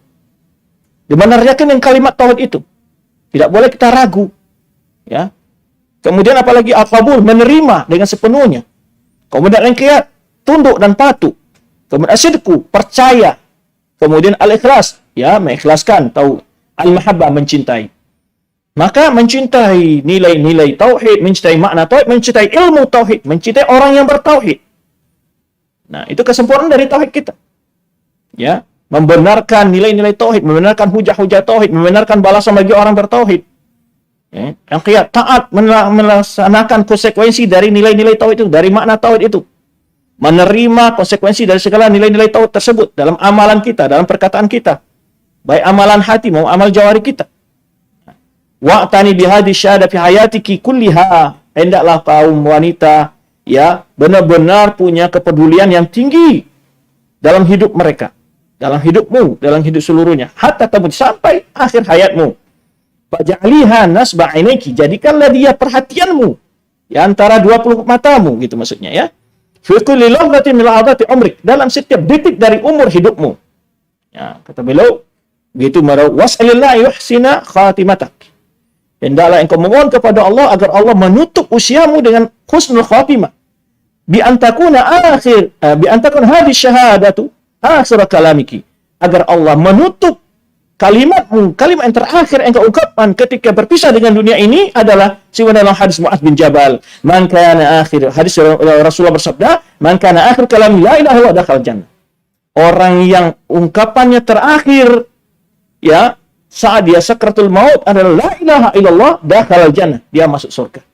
Benar yakin dengan kalimat tauhid itu. Tidak boleh kita ragu, ya. Kemudian apalagi al-qabul, menerima dengan sepenuhnya. Kemudian al-inqiyad, tunduk dan patuh. Kemudian asyidku, percaya. Kemudian al-ikhlas, ya, mengikhlaskan, tahu. Al-mahabbah, mencintai. Maka mencintai nilai-nilai tauhid, mencintai makna tauhid, mencintai ilmu tauhid, mencintai orang yang bertauhid. Nah, itu kesempurnaan dari tauhid kita. Ya, membenarkan nilai-nilai tauhid, membenarkan hujah-hujah tauhid, membenarkan balasan bagi orang bertauhid. Ya, yang qiyad, taat, melaksanakan konsekuensi dari nilai-nilai tauhid itu, dari makna tauhid itu. Menerima konsekuensi dari segala nilai-nilai tauhid tersebut dalam amalan kita, dalam perkataan kita. Baik amalan hati maupun amal jawari kita. Wa'tani bihadhi syahada fi hayatiki kulliha. Hendaklah kaum wanita, ya, benar-benar punya kepedulian yang tinggi dalam hidup mereka, dalam hidupmu, dalam hidup seluruhnya, hatta tabut, sampai akhir hayatmu. Faj'aliha nasba 'ainaiki, jadikanlah dia perhatianmu, ya, antara 20 matamu, gitu maksudnya, ya. Fi kulli lahzatin min lahzati umrik, dalam setiap detik dari umur hidupmu. Ya, kata beliau, begitu marah, was'alillah yuhsina khatimatak. Hendaklah engkau memohon kepada Allah agar Allah menutup usiamu dengan husnul khatimah. Bi antakuna hadhihi syahadatu akhir kalamiki, agar Allah menutup kalimatmu, kalimat yang terakhir yang engkau ungkapkan ketika berpisah dengan dunia ini adalah dalam hadis Mu'adz bin Jabal, man kana akhir, hadis Rasulullah bersabda, man kana akhir kalam la ilaha illallah dakhala jannah. Orang yang ungkapannya terakhir, ya, saat dia sakratul maut adalah la ilaha illallah dakhala jannah, dia masuk surga.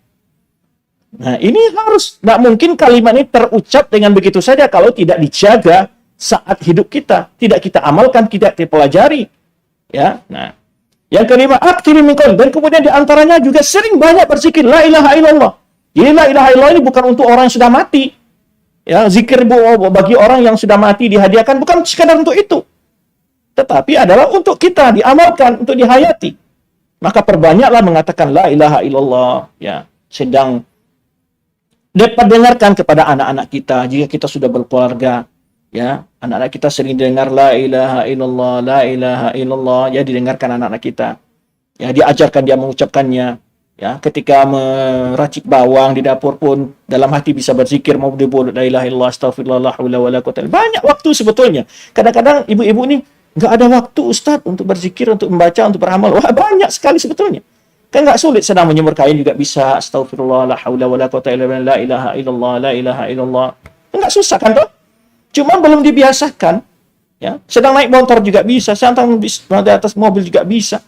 Nah, ini harus, tidak mungkin kalimat ini terucap dengan begitu saja kalau tidak dijaga saat hidup kita, tidak kita amalkan, tidak kita pelajari, ya. Nah, yang kelima, aktsiri min qaul, dan kemudian diantaranya juga sering banyak berzikir la ilaha illallah. Jadi la ilaha illallah ini bukan untuk orang yang sudah mati, ya. Zikir bagi orang yang sudah mati dihadiahkan bukan sekadar untuk itu, tetapi adalah untuk kita diamalkan, untuk dihayati. Maka perbanyaklah mengatakan la ilaha illallah, ya. Sedang dapat dengarkan kepada anak-anak kita jika kita sudah berkeluarga, ya. Anak-anak kita sering dengar la ilaha illallah, la ilaha illallah, ya, didengarkan anak-anak kita. Ya, diajarkan dia mengucapkannya. Ya, ketika meracik bawang di dapur pun dalam hati bisa berzikir, mau dibuat la ilaha illallah, astagfirullah, la haula wala quwwata. Banyak waktu sebetulnya. Kadang-kadang ibu-ibu nih nggak ada waktu, Ustaz, untuk berzikir, untuk membaca, untuk beramal. Wah, banyak sekali sebetulnya. Kan nggak sulit, sedang menyemur kain juga bisa. Astagfirullah, la haula wala quwwata illa billah, la ilaha illallah, la ilaha illallah. Nggak susah kan, toh? Cuma belum dibiasakan. Ya, sedang naik motor juga bisa, sedang di atas mobil juga bisa.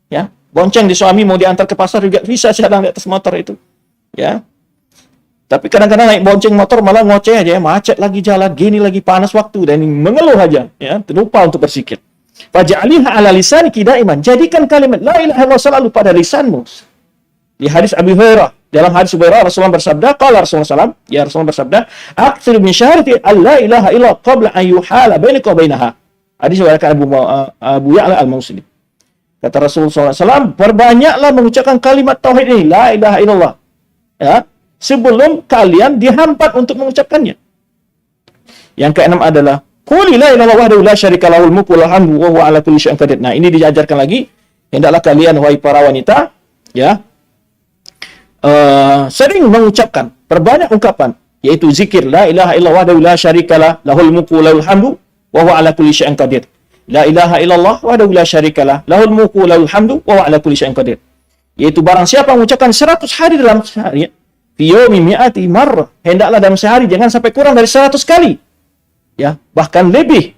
Ya, bonceng di suami mau diantar ke pasar juga bisa, sedang di atas motor itu. Ya. Tapi kadang-kadang naik bonceng motor malah ngoceh aja, ya, macet lagi jalan, gini lagi panas waktu, dan mengeluh aja, ya, lupa untuk berzikir. Faj'alha 'ala lisaniki daiman. Jadikan kalimat la ilaha illallah selalu pada lisanmu. Di hadis Abi Hurairah, dalam hadis Abi Hurairah Rasulullah bersabda, qala Rasulullah sallallahu alaihi wasallam, ya Rasulullah bersabda, "Aktsir min syahadati alla ilaha illallah qabla an yuhala bainaka wa bainaha." Hadis riwayat Abu Ya'la Al-Muslim. Kata Rasulullah SAW, perbanyaklah mengucapkan kalimat tauhid ini, la ilaha illallah, ya, sebelum kalian dihampat untuk mengucapkannya. Yang keenam adalah qul la ilaha illallah wahdahu la syarika lahul mulku wa lahul hamdu wa huwa ala kulli syai'in qadir. Nah, ini diajarkan lagi, hendaklah kalian wahai para wanita, ya, sering mengucapkan, perbanyak ungkapan, yaitu zikir la ilaha illallah wahdahu la syarika lahul mulku wa lahul hamdu wa huwa ala kulli syai'in qadir. La ilaha illallah wahdahu la syarikalah, lahul mulku wa lahul hamdu wa huwa ala kulli syai'in qadir. Yaitu barang siapa mengucapkan 100 hari dalam sehari, fi yawmi mi'ati marrah, hendaklah dalam sehari jangan sampai kurang dari 100 kali. Ya, bahkan lebih.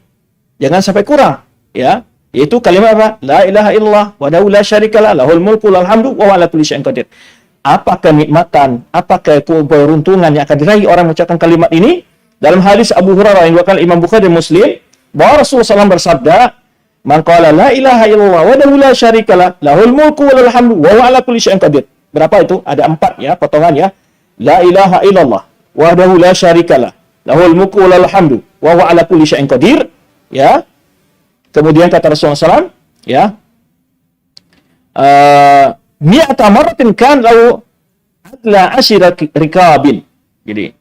Jangan sampai kurang, ya. Yaitu kalimat apa? La ilaha illallah wahdahu la syarikalah, lahul mulku wa lahul hamdu wa huwa ala kulli syai'in qadir. Apa kenikmatan, apakah keberuntungan yang akan diraih orang mengucapkan kalimat ini? Dalam hadis Abu Hurairah yang diriwayatkan Imam Bukhari dan Muslim, bahwa Rasulullah SAW bersabda, "Man qala la ilaha illallah wahdahu la syarikalah, lahul mulku wa lahul hamdu wa huwa ala kulli syai'in qadir." Berapa itu? Ada 4 ya, potongan ya. La ilaha illallah wahdahu la syarikalah, lahul mulku wa lahul hamdu wa huwa ala kulli syai'in qadir, ya. Kemudian kata Rasulullah SAW, ya, mi'ata marratin kan lahu adla asyira rikabin. Jadi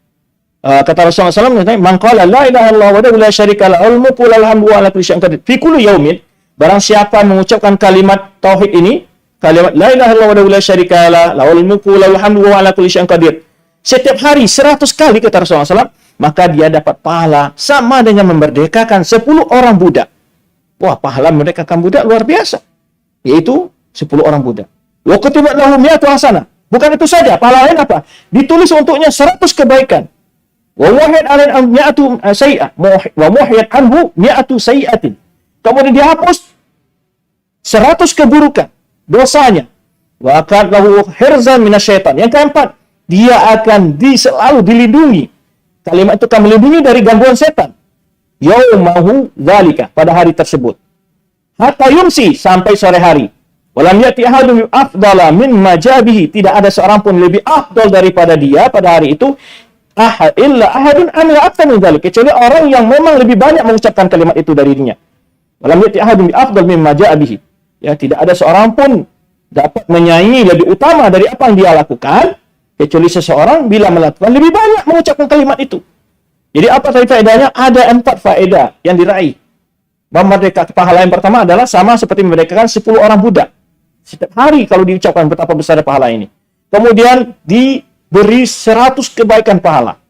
kata Rasulullah SAW, man qala la ilaha illallah wahdahu la syarika lahul mulku wa lahul hamdu wa ala kulli syai'in qadir fi kulli yaumin, barang siapa mengucapkan kalimat tauhid ini, kalimat la ilaha illallah wahdahu la syarika lahul mulku wa lahul hamdu wa ala kulli syai'in qadir, setiap hari 100 kali kata Rasulullah SAW, maka dia dapat pahala sama dengan memerdekakan 10 orang budak. Wah, pahala memerdekakan budak luar biasa. Yaitu 10 orang budak. Wa kutibat lahu mi'atu hasanah. Bukan itu saja, pahala lain apa? Ditulis untuknya 100 kebaikan. Wa muhiyat alaihi mi'atu sayyi'ah wa muhiyat anhu mi'atu sayyi'atin. Kemudian dihapus 100 keburukan dosanya. Wa akan lahu hirzan minasyaitan. Yang keempat, dia akan selalu dilindungi. Kalimat itu akan melindungi dari gangguan setan. Yaumahu dzalika, pada hari tersebut. Hatta yumsi, sampai sore hari. Walam yati ahadun afdala mimma jabihi, tidak ada seorang pun lebih afdal daripada dia pada hari itu. Illa ahadun amila aktsar min dzalik, kecuali orang yang memang lebih banyak mengucapkan kalimat itu dari dirinya. Walam yati ahadun bi afdal mimma jabihi. Ya, tidak ada seorang pun dapat menyaingi lebih utama dari apa yang dia lakukan, kecuali seseorang bila melakukan lebih banyak mengucapkan kalimat itu. Jadi apa tadi faedahnya? Ada 4 faedah yang diraih. Memerdekakan, pahala yang pertama adalah sama seperti memerdekakan 10 orang budak. Setiap hari kalau diucapkan betapa besar pahala ini. Kemudian diberi 100 kebaikan pahala.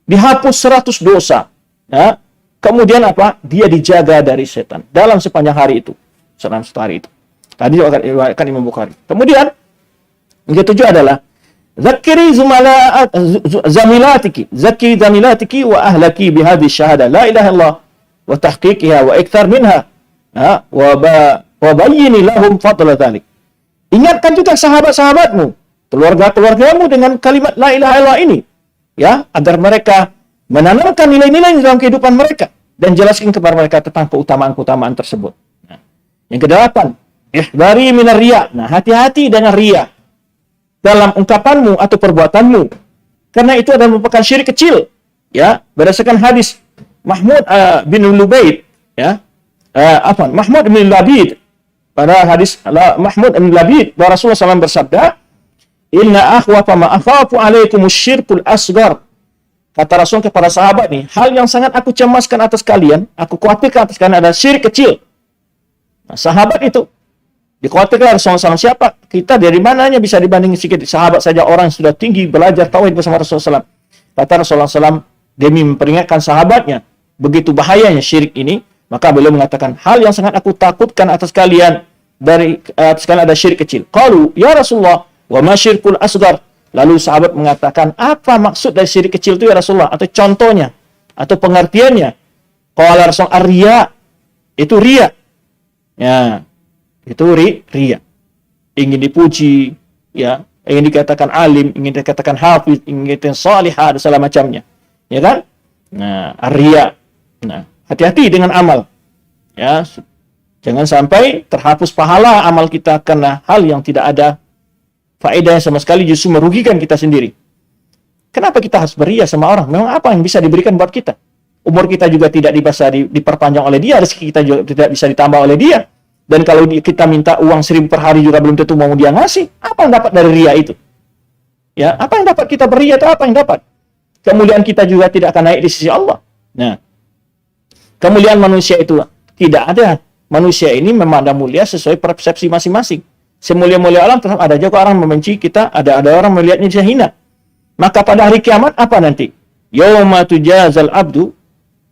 Dihapus 100 dosa. Ya. Kemudian apa? Dia dijaga dari setan dalam sepanjang hari itu. Selama 1 hari itu. Tadi diriwayatkan Imam Bukhari. Kemudian yang ketujuh adalah Zakiri zamilatiki, zaki zamilatiki wa ahlaki bihadhi syahada la ilaha illallah wa tahqiqiha wa ikthar minha, wa bayyini lahum fadla dzalik. Ingatkan juga sahabat-sahabatmu, keluarga-keluargamu dengan kalimat la ilaha illallah ini, ya, agar mereka menanamkan nilai-nilai dalam kehidupan mereka dan jelaskan kepada mereka tentang keutamaan-keutamaan tersebut. Nah, yang kedelapan, ihdari minar riya. Nah, hati-hati dengan riya dalam ungkapanmu atau perbuatanmu, karena itu adalah merupakan syirik kecil, ya, berdasarkan hadis Mahmud bin Lubaid, ya, Mahmud bin Labid pada hadis Mahmud bin Labid bahwa Rasulullah SAW bersabda, "Inna akhwafa ma akhafu alaikumus syirkul asghar." Kata Rasul kepada sahabat nih, hal yang sangat aku cemaskan atas kalian, aku khawatirkan atas kalian adalah syirik kecil. Nah, sahabat itu dikhawatirkan Rasulullah SAW. Siapa? Kita dari mananya bisa dibandingin sedikit sahabat saja, orang yang sudah tinggi belajar tauhid bersama Rasulullah SAW. Kata Rasulullah SAW demi memperingatkan sahabatnya begitu bahayanya syirik ini, maka beliau mengatakan, hal yang sangat aku takutkan atas kalian atas kalian ada syirik kecil. Qalu ya Rasulullah wa ma syirkul asghar. Lalu sahabat mengatakan, apa maksud dari syirik kecil itu ya Rasulullah, atau contohnya atau pengertiannya? Qala Rasul ar-riya, itu riya. Ya, itu riya. Ingin dipuji, ya, ingin dikatakan alim, ingin dikatakan hafiz, ingin dikatakan salihah, dan segala macamnya. Ya kan? Nah, ar-riya. Nah, hati-hati dengan amal. Ya, jangan sampai terhapus pahala amal kita karena hal yang tidak ada faedahnya sama sekali, justru merugikan kita sendiri. Kenapa kita harus beria sama orang? Memang apa yang bisa diberikan buat kita? Umur kita juga tidak bisa diperpanjang oleh dia, rezeki kita juga tidak bisa ditambah oleh dia. Dan kalau kita minta uang 1.000 per hari juga belum tentu mau dia ngasih. Apa yang dapat dari ria itu? Ya, apa yang dapat kita beria itu, apa yang dapat? Kemuliaan kita juga tidak akan naik di sisi Allah. Nah, kemuliaan manusia itu tidak ada. Manusia ini memandang mulia sesuai persepsi masing-masing. Semulia-mulia orang tetap ada juga orang membenci kita, ada orang melihatnya dia hina. Maka pada hari kiamat apa nanti? Yauma tujazal abdu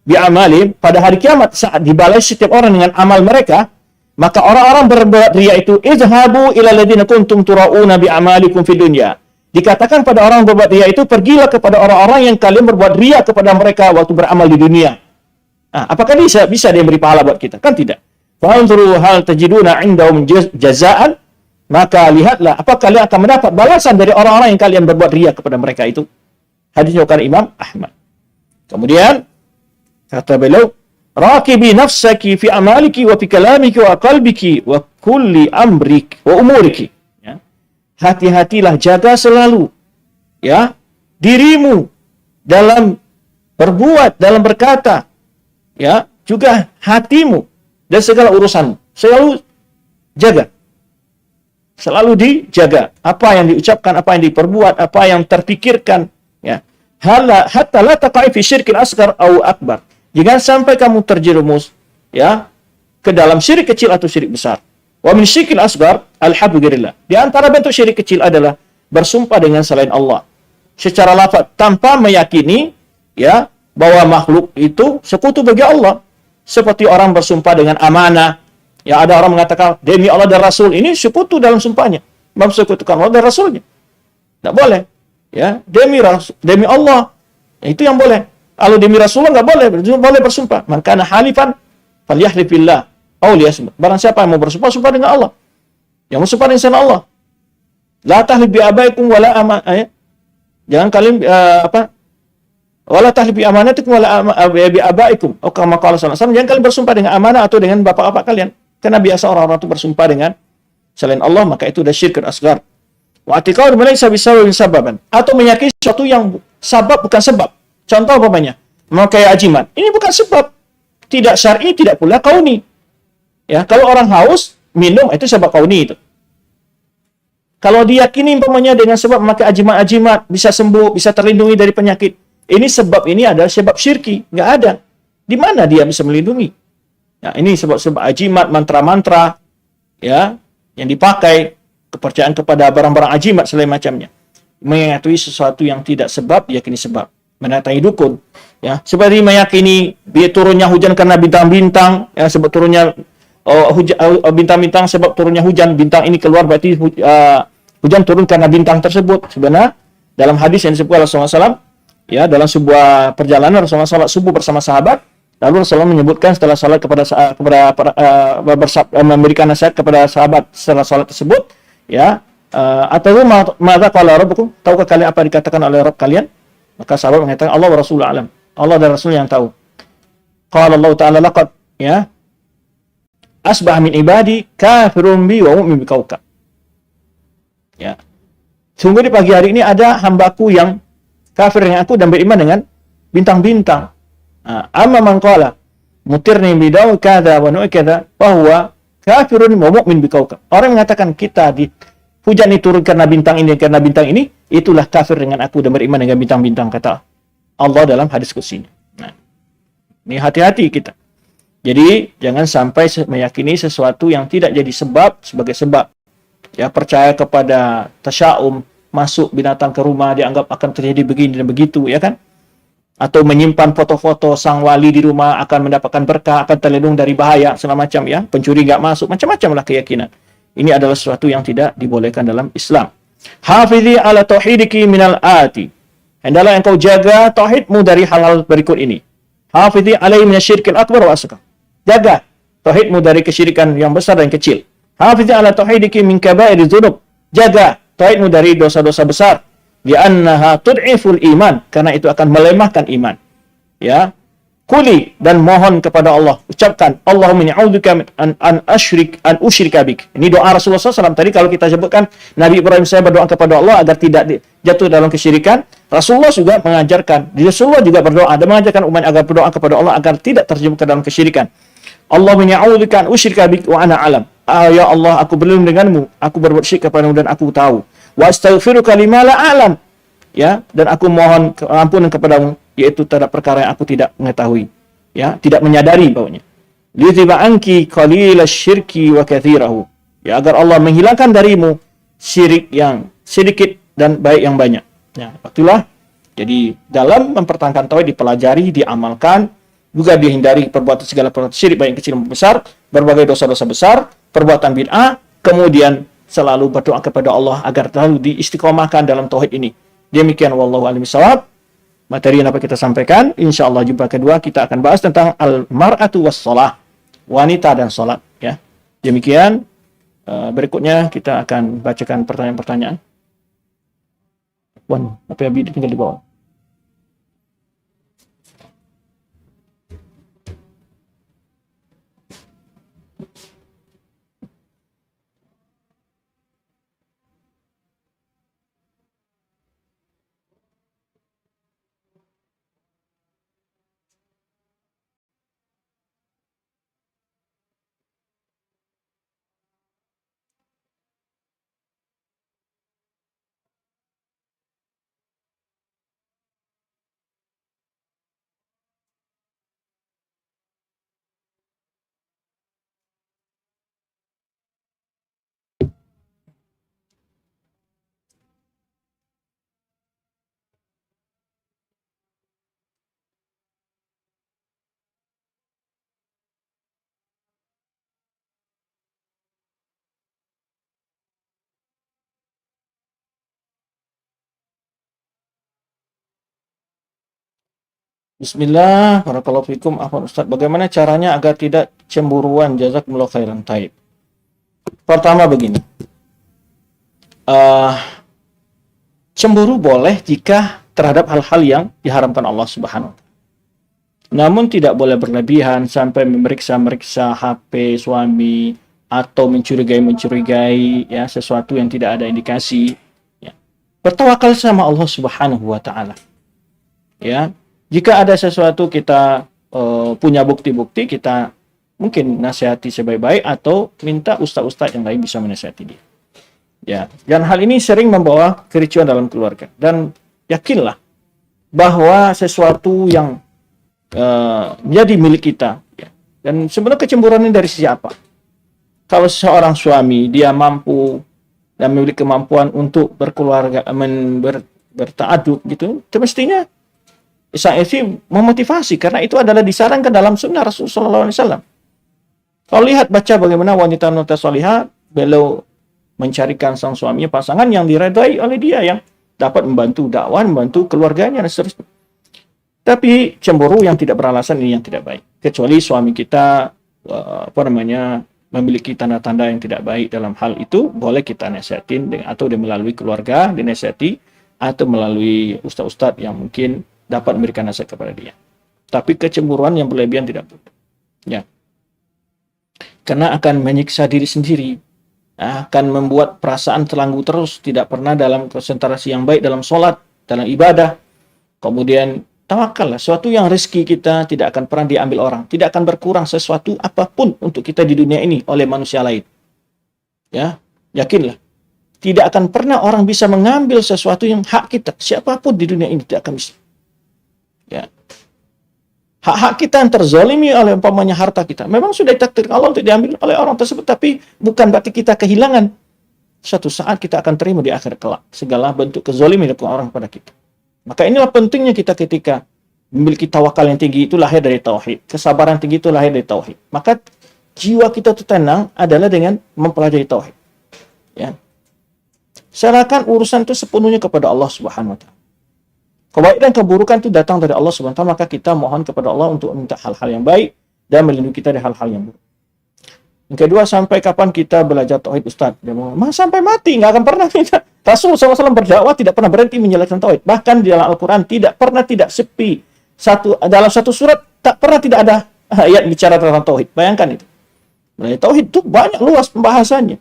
bi'amali, pada hari kiamat saat dibalas setiap orang dengan amal mereka, maka orang-orang berbuat riya itu izhabu ila alladziina kuntum turauna bi'amalikum fid dunya. Dikatakan pada orang berbuat riya itu, pergilah kepada orang-orang yang kalian berbuat riya kepada mereka waktu beramal di dunia. Nah, apakah bisa dia beri pahala buat kita? Kan tidak. Fanzuru hal tajiduna indahum jazaan, maka lihatlah apakah kalian akan mendapat balasan dari orang-orang yang kalian berbuat riya kepada mereka itu. Hadis diriwayatkan Imam Ahmad. Kemudian kata beliau, raqibi nafsaki fi amaliki wa fi kalamiki wa qalbiki wa kulli amrik wa umuriki. Ya. Hati-hatilah, jaga selalu ya dirimu dalam berbuat, dalam berkata, ya, juga hatimu dan segala urusanmu. Selalu jaga. Selalu dijaga apa yang diucapkan, apa yang diperbuat, apa yang terpikirkan, ya. Hatta la taqa'i fi syirkil asghar au akbar. Jangan sampai kamu terjerumus ya ke dalam syirik kecil atau syirik besar. Wa min syirkil asghar al-habbu ghirillah. Di antara bentuk syirik kecil adalah bersumpah dengan selain Allah secara lafaz tanpa meyakini ya bahwa makhluk itu sekutu bagi Allah. Seperti orang bersumpah dengan amanah. Ya, ada orang mengatakan demi Allah dan Rasul, ini sekutu dalam sumpahnya, memsekutukan Allah dan Rasulnya. Tidak boleh. Ya, demi Allah, ya, itu yang boleh. Kalau demi Rasulullah nggak boleh bersumpah. Man kana halifan falyahlif billah aw liyasmut. Barang siapa yang mau bersumpah, sumpah dengan Allah. Yang mau sumpah dengan Allah. La tahlif bi abaikum wala jangan kalian wala tahlif bi amanatikum wala bi abaikum. Oh, kama qala sallallahu alaihi wasallam, jangan kalian bersumpah dengan amanah atau dengan bapak-bapak kalian. Karena biasa orang-orang itu bersumpah dengan selain Allah, maka itu sudah syirk asghar. Wa i'tiqad ma laysa bisababin sababan, atau meyakini sesuatu yang sabab bukan sebab. Contoh umpamanya, memakai ajimat. Ini bukan sebab, tidak syar'i, tidak pula kauni. Ya, kalau orang haus minum itu sebab kauni itu. Kalau diyakini umpamanya dengan sebab memakai ajimat-ajimat bisa sembuh, bisa terlindungi dari penyakit. Ini sebab, ini adalah sebab syirki, enggak ada. Di mana dia bisa melindungi? Ya, ini sebab-sebab ajimat, mantra-mantra ya yang dipakai, kepercayaan kepada barang-barang ajimat selain macamnya. Mengetahui sesuatu yang tidak sebab, yakini sebab. Mendatangi dukun, ya, seperti meyakini turunnya hujan karena bintang-bintang, ya, sebab turunnya bintang-bintang, sebab turunnya hujan, bintang ini keluar berarti hujan turun karena bintang tersebut. Sebenarnya dalam hadis yang disebutkan Rasulullah SAW, ya, dalam sebuah perjalanan Rasulullah SAW subuh bersama sahabat, lalu Rasulullah menyebutkan setelah salat memberikan nasihat kepada sahabat setelah salat tersebut, ya, atau maka qala rabbukum, tahukah kalian apa dikatakan oleh Rabb kalian? Maka sahabat mengatakan Allah wa Rasulullah alam. Allah dan Rasul yang tahu. Qala Allah Ta'ala laqad, ya, asbah min ibadi kafirun bi wa mu'min bi kaukab. Ya. Sungguh di pagi hari ini ada hambaku yang kafir dengan aku dan beriman dengan bintang-bintang. Amma man qala mutirni bidaw kadza wa nu'i kadza fa huwa kafirun wa mu'min bikaukab. Orang yang mengatakan kita di hujan itu turun karena bintang ini, itulah kafir dengan aku dan beriman dengan bintang-bintang, kata Allah dalam hadis qudsi. Nah, ini hati-hati kita. Jadi jangan sampai meyakini sesuatu yang tidak jadi sebab sebagai sebab. Ya, percaya kepada tasya'um, masuk binatang ke rumah dianggap akan terjadi begini dan begitu, ya kan? Atau menyimpan foto-foto sang wali di rumah akan mendapatkan berkah, akan terlindung dari bahaya segala macam, ya. Pencuri nggak masuk, macam-macam lah keyakinan. Ini adalah sesuatu yang tidak dibolehkan dalam Islam. Hafizi ala tauhidiki minal ati. Hendaklah engkau jaga tauhidmu dari hal-hal berikut ini. Hafizi alaihi minasyirkil akbar wa asghar. Jaga tauhidmu dari kesyirikan yang besar dan kecil. Hafiz ala tauhidiki min kaba'iri dzunub. Jaga tauhidmu dari dosa-dosa besar. Li'annaha tud'iful iman, karena itu akan melemahkan iman. Ya. Kuli dan mohon kepada Allah. Ucapkan, Allahumma inni a'udzubika an usyrika bik. Ini doa Rasulullah SAW. Tadi kalau kita sebutkan Nabi Ibrahim saya berdoa kepada Allah agar tidak jatuh dalam kesyirikan. Rasulullah juga mengajarkan. Rasulullah juga berdoa dan mengajarkan umat agar berdoa kepada Allah agar tidak terjebak ke dalam kesyirikan. Allahumma inni a'udzubika an usyrika bik wa ana alam. Ya Allah, aku berlindung denganmu, aku berbuat syirik kepadamu dan aku tahu. Wa astaghfiruka lima la a'lam. Ya, dan aku mohon ampunan kepadamu yaitu terhadap perkara yang aku tidak mengetahui, ya, tidak menyadari baunya. Liyudhiba anki qalilash syirki wa katsirahu. Ya, agar Allah menghilangkan darimu syirik yang sedikit dan baik yang banyak. Ya, itulah. Jadi dalam mempertahankan tauhid dipelajari, diamalkan, juga dihindari segala perbuatan syirik baik kecil maupun besar, berbagai dosa-dosa besar, perbuatan bid'ah, kemudian selalu berdoa kepada Allah agar selalu diistiqomahkan dalam tauhid ini. Demikian wallahu a'lam bishawab. Materi yang dapat kita sampaikan, insyaallah jumpa kedua kita akan bahas tentang al-mar'atu was-shalah, wanita dan salat, ya. Demikian, berikutnya kita akan bacakan pertanyaan-pertanyaan. Wan, apa yang tinggal di bawah? Bismillah, barakallahu fikum, afwan Ustaz. Bagaimana caranya agar tidak cemburuan? Jazakumullah khairan. Taib. Pertama begini. Cemburu boleh jika terhadap hal-hal yang diharamkan Allah Subhanahu wa taala. Namun tidak boleh berlebihan sampai memeriksa-meriksa HP suami atau mencurigai ya sesuatu yang tidak ada indikasi, ya. Bertawakal sama Allah Subhanahu wa taala. Ya. Jika ada sesuatu kita punya bukti-bukti, kita mungkin nasihati sebaik-baik atau minta ustaz-ustaz yang lain bisa menasihati dia. Ya, dan hal ini sering membawa kericuan dalam keluarga. Dan yakinlah bahwa sesuatu yang menjadi milik kita, ya. Dan sebenarnya kecemburuan ini dari sisi apa? Kalau seorang suami dia mampu dan memiliki kemampuan untuk berkeluarga, bertaadub gitu, semestinya sang istri memotivasi, karena itu adalah disarankan dalam sunnah Rasulullah SAW. Kalau lihat baca bagaimana wanita-wanita salihah beliau mencarikan sang suaminya pasangan yang diredai oleh dia, yang dapat membantu dakwah, membantu keluarganya dan seterusnya. Tapi cemburu yang tidak beralasan ini yang tidak baik. Kecuali suami kita memiliki tanda-tanda yang tidak baik dalam hal itu, boleh kita nasihatin atau melalui keluarga dinasihati atau melalui ustaz-ustaz yang mungkin dapat memberikan nasihat kepada dia. Tapi kecemburuan yang berlebihan tidak boleh. Ya. Karena akan menyiksa diri sendiri, akan membuat perasaan terganggu terus, tidak pernah dalam konsentrasi yang baik dalam sholat, dalam ibadah. Kemudian Tawakallah, suatu yang rezeki kita tidak akan pernah diambil orang, tidak akan berkurang sesuatu apapun untuk kita di dunia ini oleh manusia lain. Ya, yakinlah. Tidak akan pernah orang bisa mengambil sesuatu yang hak kita, siapapun di dunia ini tidak akan bisa. Ya. Hak-hak kita yang terzalimi oleh umpamanya harta kita, memang sudah ditakdirkan Allah untuk diambil oleh orang tersebut, tapi bukan berarti kita kehilangan. Suatu saat kita akan terima di akhir kelak segala bentuk kezaliman dari orang pada kita. Maka inilah pentingnya kita ketika memiliki tawakal yang tinggi itu lahir dari tauhid. Kesabaran tinggi itu lahir dari tauhid. Maka jiwa kita itu tenang adalah dengan mempelajari tauhid. Ya. Serahkan urusan itu sepenuhnya kepada Allah Subhanahu wa taala. Kebaikan dan keburukan itu datang dari Allah Subhanahu wa taala, maka kita mohon kepada Allah untuk minta hal-hal yang baik dan melindungi kita dari hal-hal yang buruk. Yang kedua, sampai kapan kita belajar tauhid, Ustaz? Dia mau, sampai mati, nggak akan pernah minta. Rasulullah SAW berdakwah tidak pernah berhenti menjelaskan tauhid. Bahkan di dalam Al-Quran tidak pernah tidak sepi. Dalam satu surat tak pernah tidak ada ayat bicara tentang tauhid. Bayangkan itu. Belajar tauhid itu banyak luas pembahasannya.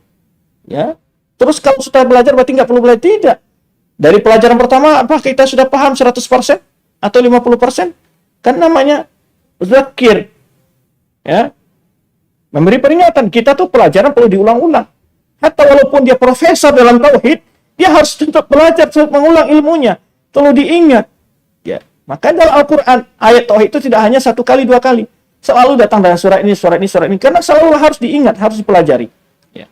Ya. Terus kalau sudah belajar berarti nggak perlu belajar? Tidak. Dari pelajaran pertama, apa kita sudah paham 100% atau 50%? Kan namanya zakir. Ya. Memberi peringatan, kita tuh pelajaran perlu diulang-ulang. Hatta walaupun dia profesor dalam tauhid, dia harus tetap belajar, tetap mengulang ilmunya. Perlu diingat. Ya. Maka dalam Al-Quran, ayat tauhid itu tidak hanya 1 kali, 2 kali. Selalu datang dalam surat ini, surat ini, surat ini. Karena selalu harus diingat, harus dipelajari. Ya.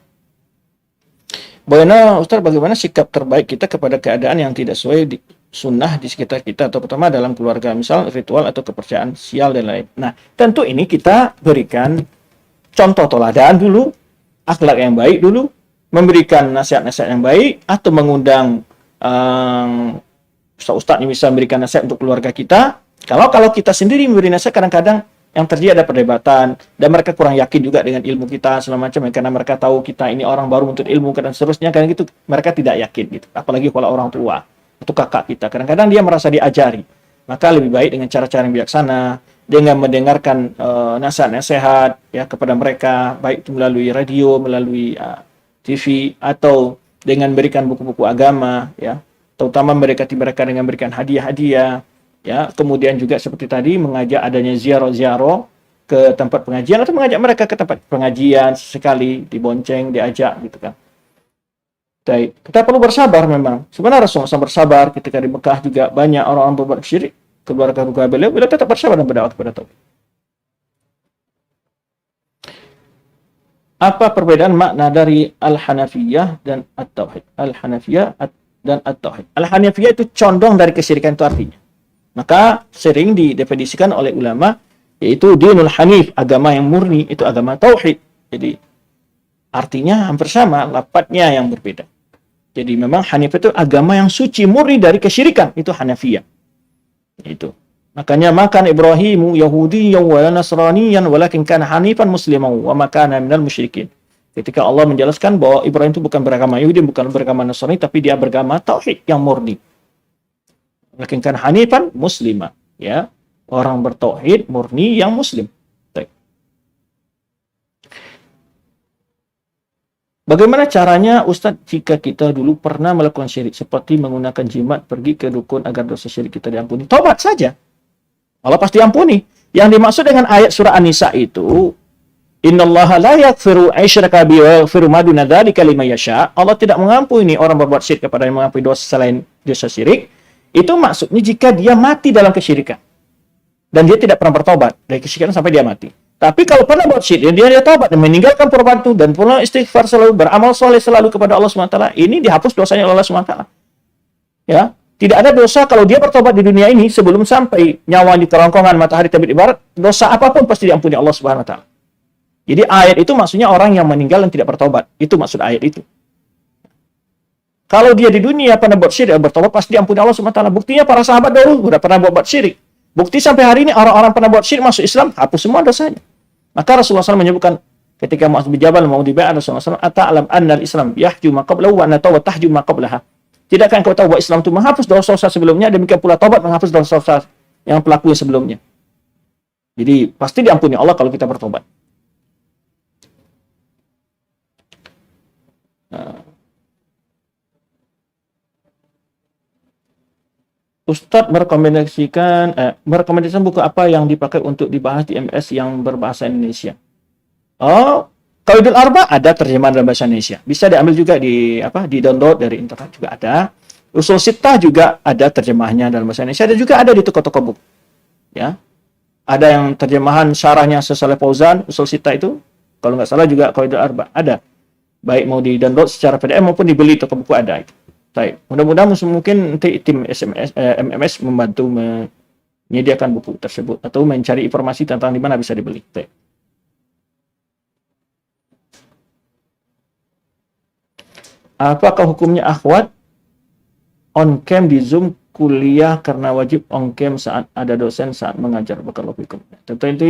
Bagaimana sikap terbaik kita kepada keadaan yang tidak sesuai di sunnah di sekitar kita, atau pertama dalam keluarga, misal ritual atau kepercayaan sial dan lain. Nah, tentu ini kita berikan contoh teladan dulu, akhlak yang baik dulu, memberikan nasihat-nasihat yang baik, atau mengundang ustaz-ustaz yang bisa memberikan nasihat untuk keluarga kita. Kalau kita sendiri memberi nasihat, kadang-kadang yang terjadi ada perdebatan, dan mereka kurang yakin juga dengan ilmu kita, segala macam, karena mereka tahu kita ini orang baru menuntut ilmu, dan seterusnya, karena gitu mereka tidak yakin gitu. Apalagi kalau orang tua, atau kakak kita, kadang-kadang dia merasa diajari. Maka lebih baik dengan cara-cara yang bijaksana, dengan mendengarkan nasihat-nasihat ya kepada mereka, baik itu melalui radio, melalui TV, atau dengan berikan buku-buku agama, ya, terutama mereka dengan berikan hadiah-hadiah, ya, kemudian juga seperti tadi mengajak adanya ziarah-ziarah ke tempat pengajian, atau mengajak mereka ke tempat pengajian sekali, dibonceng, diajak, gitu kan. Baik, kita perlu bersabar memang. Sebenarnya Rasulullah SAW bersabar ketika di Mekah juga banyak orang-orang berbuat syirik. Keluarga beliau tetap bersabar dan berdakwah kepada tauhid. Apa perbedaan makna dari Al-Hanafiyah dan At-Tauhid? Al-Hanafiyah dan At-Tauhid. Al-Hanafiyah itu condong dari kesyirikan, itu artinya. Maka sering didefinisikan oleh ulama, yaitu dinul hanif, agama yang murni, itu agama tauhid. Jadi artinya hampir sama, lafadznya yang berbeda. Jadi memang Hanif itu agama yang suci, murni dari kesyirikan, itu Hanafiyah. Itu. Makanya makan Ibrahimu Yahudiyyan wa Nasraniyan walakin kana hanifan musliman wa ma kana minal musyrikin. Ketika Allah menjelaskan bahwa Ibrahim itu bukan beragama Yahudi, bukan beragama Nasrani, tapi dia beragama tauhid yang murni. Walakin kana hanifan muslima, ya. Orang bertauhid murni yang muslim. Baik. Bagaimana caranya, Ustadz, jika kita dulu pernah melakukan syirik, seperti menggunakan jimat, pergi ke dukun agar dosa syirik kita diampuni? Tobat saja. Allah pasti ampuni. Yang dimaksud dengan ayat surah An-Nisa itu, innallaha la yaghfiru aysyraka bihi wa yaghfiru ma duna dzalika liman yasha. Allah tidak mengampuni orang berbuat syirik kepada yang mengampuni dosa selain dosa syirik. Itu maksudnya jika dia mati dalam kesyirikan. Dan dia tidak pernah bertobat dari kesyirikan sampai dia mati. Tapi kalau pernah buat syirik, dia tobat dan meninggalkan perbuatan itu dan pernah istighfar selalu, beramal soleh selalu kepada Allah SWT, ini dihapus dosanya oleh Allah SWT. Ya, tidak ada dosa kalau dia bertobat di dunia ini sebelum sampai nyawa di kerongkongan matahari terbit di barat, dosa apapun pasti diampuni Allah Subhanahu wa taala. Jadi ayat itu maksudnya orang yang meninggal dan tidak bertobat. Itu maksud ayat itu. Kalau dia di dunia pernah buat syirik, bertobat pasti diampuni Allah Subhanahu wa taala. Buktinya para sahabat dulu sudah pernah buat syirik. Bukti sampai hari ini orang-orang pernah buat syirik masuk Islam, hapus semua dosanya. Maka Rasulullah SAW menyebutkan ketika Mu'adz bin Jabal mau dibaiat Rasulullah SAW, "Ata'lam anna al-Islam yahju ma qablahu wa anna tawbah tahju ma qablaha." Tidakkah engkau tahu bahwa Islam itu menghapus dosa-dosa sebelumnya, demikian pula taubat menghapus dosa-dosa yang pelakunya sebelumnya. Jadi pasti diampuni Allah kalau kita bertobat. Ustadz merekomendasikan buku apa yang dipakai untuk dibahas di MS yang berbahasa Indonesia. Oh, Qawaidul Arba ada terjemahan dalam bahasa Indonesia. Bisa diambil juga di download dari internet juga ada. Usul Sittah juga ada terjemahnya dalam bahasa Indonesia, dan juga ada di toko-toko buku. Ya. Ada yang terjemahan syarahnya Saleh Fauzan, Usul Sittah itu, kalau nggak salah juga Qawaidul Arba ada. Baik mau di download secara PDF maupun dibeli toko buku ada itu. Baik. Mudah-mudahan mungkin nanti tim MMS membantu menyediakan buku tersebut atau mencari informasi tentang di mana bisa dibeli. Baik. Apakah hukumnya akhwat on cam di Zoom kuliah karena wajib on cam saat ada dosen saat mengajar? Barakallahu fikum. Tentu itu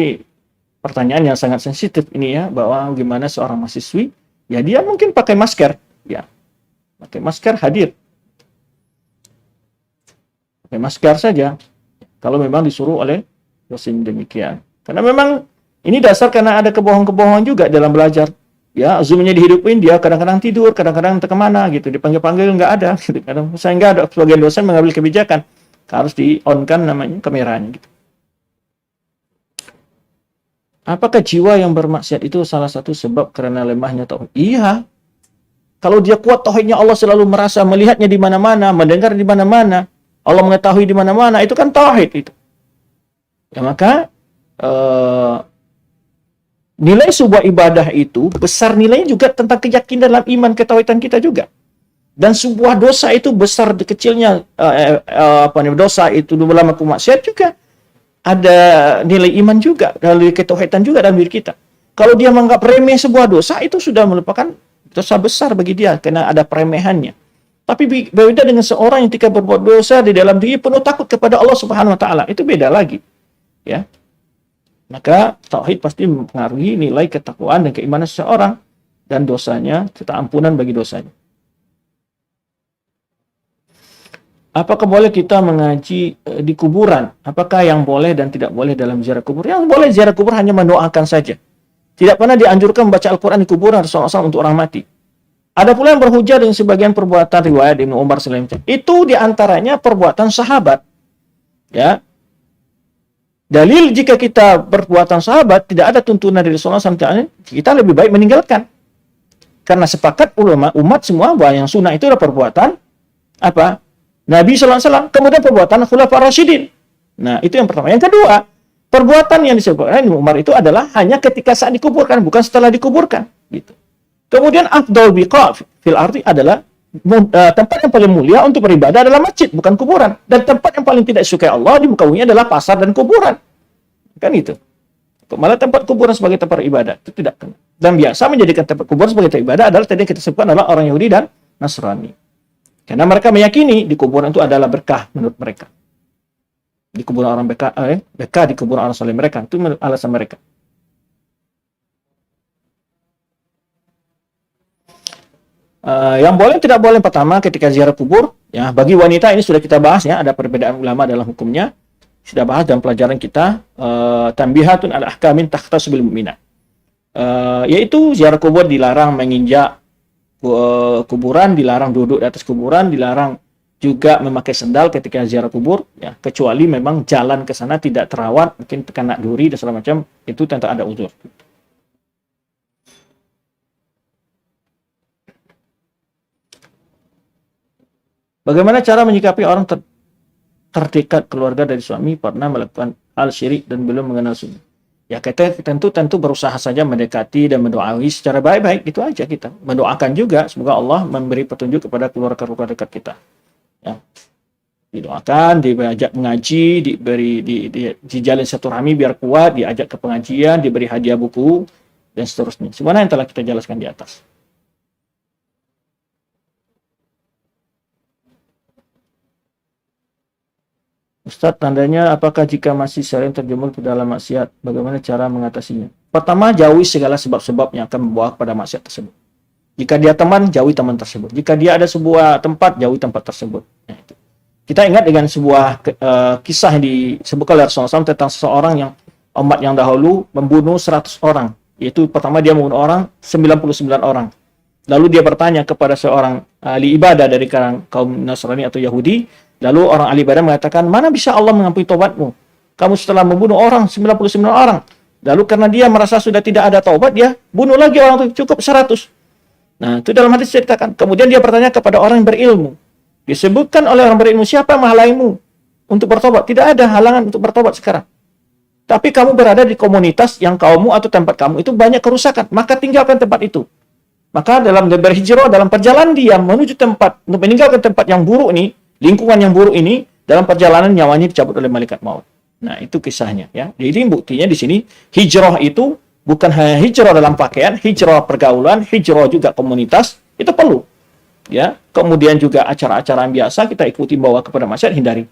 pertanyaan yang sangat sensitif ini ya, bahwa gimana seorang mahasiswi, ya dia mungkin pakai masker, ya. Pakai masker hadir. Pakai masker saja kalau memang disuruh oleh dosen demikian. Karena memang ini dasar karena ada kebohongan-kebohongan juga dalam belajar. Ya, Zoom-nya dihidupin, dia kadang-kadang tidur, kadang-kadang entah kemana gitu, dipanggil-panggil nggak ada gitu. Kadang sehingga ada sebagian dosen mengambil kebijakan harus di-on-kan namanya kameranya gitu. Apakah jiwa yang bermaksiat itu salah satu sebab karena lemahnya tauhid? Iya. Kalau dia kuat tauhidnya, Allah selalu merasa melihatnya di mana-mana, mendengar di mana-mana, Allah mengetahui di mana-mana, itu kan tauhid itu. Ya maka nilai sebuah ibadah itu besar nilainya juga tentang keyakinan dalam iman ketauhidan kita juga. Dan sebuah dosa itu besar kecilnya dosa itu dalam maksiat juga ada nilai iman juga, dari ketauhidan juga dalam diri kita. Kalau dia menganggap remeh sebuah dosa, itu sudah merupakan dosa besar bagi dia karena ada peremehannya. Tapi berbeda dengan seorang yang ketika berbuat dosa di dalam diri penuh takut kepada Allah Subhanahu wa taala, itu beda lagi. Ya. Maka tauhid pasti mempengaruhi nilai ketakwaan dan keimanan seseorang dan dosanya, serta ampunan bagi dosanya. Apakah boleh kita mengaji di kuburan? Apakah yang boleh dan tidak boleh dalam ziarah kubur? Yang boleh ziarah kubur hanya mendoakan saja. Tidak pernah dianjurkan membaca Al-Quran di kuburan Rasulullah SAW untuk orang mati. Ada pula yang berhujah dengan sebagian perbuatan riwayat Ibnu Umar SAW. Itu diantaranya perbuatan sahabat. Ya. Dalil jika kita perbuatan sahabat tidak ada tuntunan dari Rasulullah SAW, kita lebih baik meninggalkan. Karena sepakat ulama umat semua bahwa yang sunnah itu adalah perbuatan apa? Nabi SAW, kemudian perbuatan Khulafaur Rasyidin. Nah, itu yang pertama. Yang kedua, perbuatan yang disebutkan Ibnu Umar itu adalah hanya ketika saat dikuburkan, bukan setelah dikuburkan. Gitu. Kemudian afdal biqa fil ardi adalah tempat yang paling mulia untuk beribadah adalah masjid, bukan kuburan. Dan tempat yang paling tidak disukai Allah di muka bumi adalah pasar dan kuburan. Kan itu. Malah tempat kuburan sebagai tempat ibadah itu tidak kena. Dan biasa menjadikan tempat kuburan sebagai tempat ibadah adalah tadi yang kita sebutkan adalah orang Yahudi dan Nasrani. Karena mereka meyakini di kuburan itu adalah berkah menurut mereka. Di kuburan orang berkah di kuburan orang saleh mereka. Itu alasan mereka. Yang boleh tidak boleh pertama ketika ziarah kubur, ya bagi wanita ini sudah kita bahas ya, ada perbedaan ulama dalam hukumnya. Sudah bahas dalam pelajaran kita tambihatun ala ahkamin takhtasbil mu'minat. Yaitu ziarah kubur dilarang menginjak kuburan, dilarang duduk di atas kuburan, dilarang juga memakai sendal ketika ziarah kubur, ya kecuali memang jalan ke sana tidak terawat, mungkin kena duri dan segala macam, itu tentu ada uzur. Bagaimana cara menyikapi orang terdekat keluarga dari suami pernah melakukan hal syirik dan belum mengenal sunnah? Ya kita tentu berusaha saja mendekati dan mendoakan secara baik-baik, itu aja kita. Mendoakan juga semoga Allah memberi petunjuk kepada keluarga-keluarga dekat kita. Ya. Didoakan, diajak mengaji, dijalin silaturahmi biar kuat, diajak ke pengajian, diberi hadiah buku dan seterusnya. Semuanya yang telah kita jelaskan di atas. Ustadz, tandanya apakah jika masih sering terjemur ke dalam maksiat, bagaimana cara mengatasinya? Pertama, jauhi segala sebab-sebab yang akan membawa kepada maksiat tersebut. Jika dia teman, jauhi teman tersebut. Jika dia ada sebuah tempat, jauhi tempat tersebut. Nah, itu. Kita ingat dengan sebuah kisah yang disebutkan oleh Rasulullah SAW tentang seseorang yang umat yang dahulu membunuh 100 orang. Yaitu pertama dia membunuh 99 orang. Lalu dia bertanya kepada seorang ahli ibadah dari kaum Nasrani atau Yahudi. Lalu orang ahli ibadah mengatakan, mana bisa Allah mengampuni taubatmu? Kamu setelah membunuh orang, 99 orang. Lalu karena dia merasa sudah tidak ada taubat, dia bunuh lagi orang itu, cukup 100. Nah, itu dalam hadis ceritakan. Kemudian dia bertanya kepada orang yang berilmu. Disebutkan oleh orang berilmu, siapa yang menghalangimu untuk bertobat? Tidak ada halangan untuk bertobat sekarang. Tapi kamu berada di komunitas yang kaummu atau tempat kamu itu banyak kerusakan, maka tinggalkan tempat itu. Maka dalam berhijrah, dalam perjalanan dia menuju tempat, untuk meninggalkan tempat yang buruk ini, lingkungan yang buruk ini, dalam perjalanan nyawanya dicabut oleh malaikat maut. Nah, itu kisahnya. Ya. Jadi buktinya di sini, hijrah itu bukan hanya hijrah dalam pakaian, hijrah pergaulan, hijrah juga komunitas, itu perlu. Ya. Kemudian juga acara-acara yang biasa kita ikuti bawa kepada masyarakat, hindari.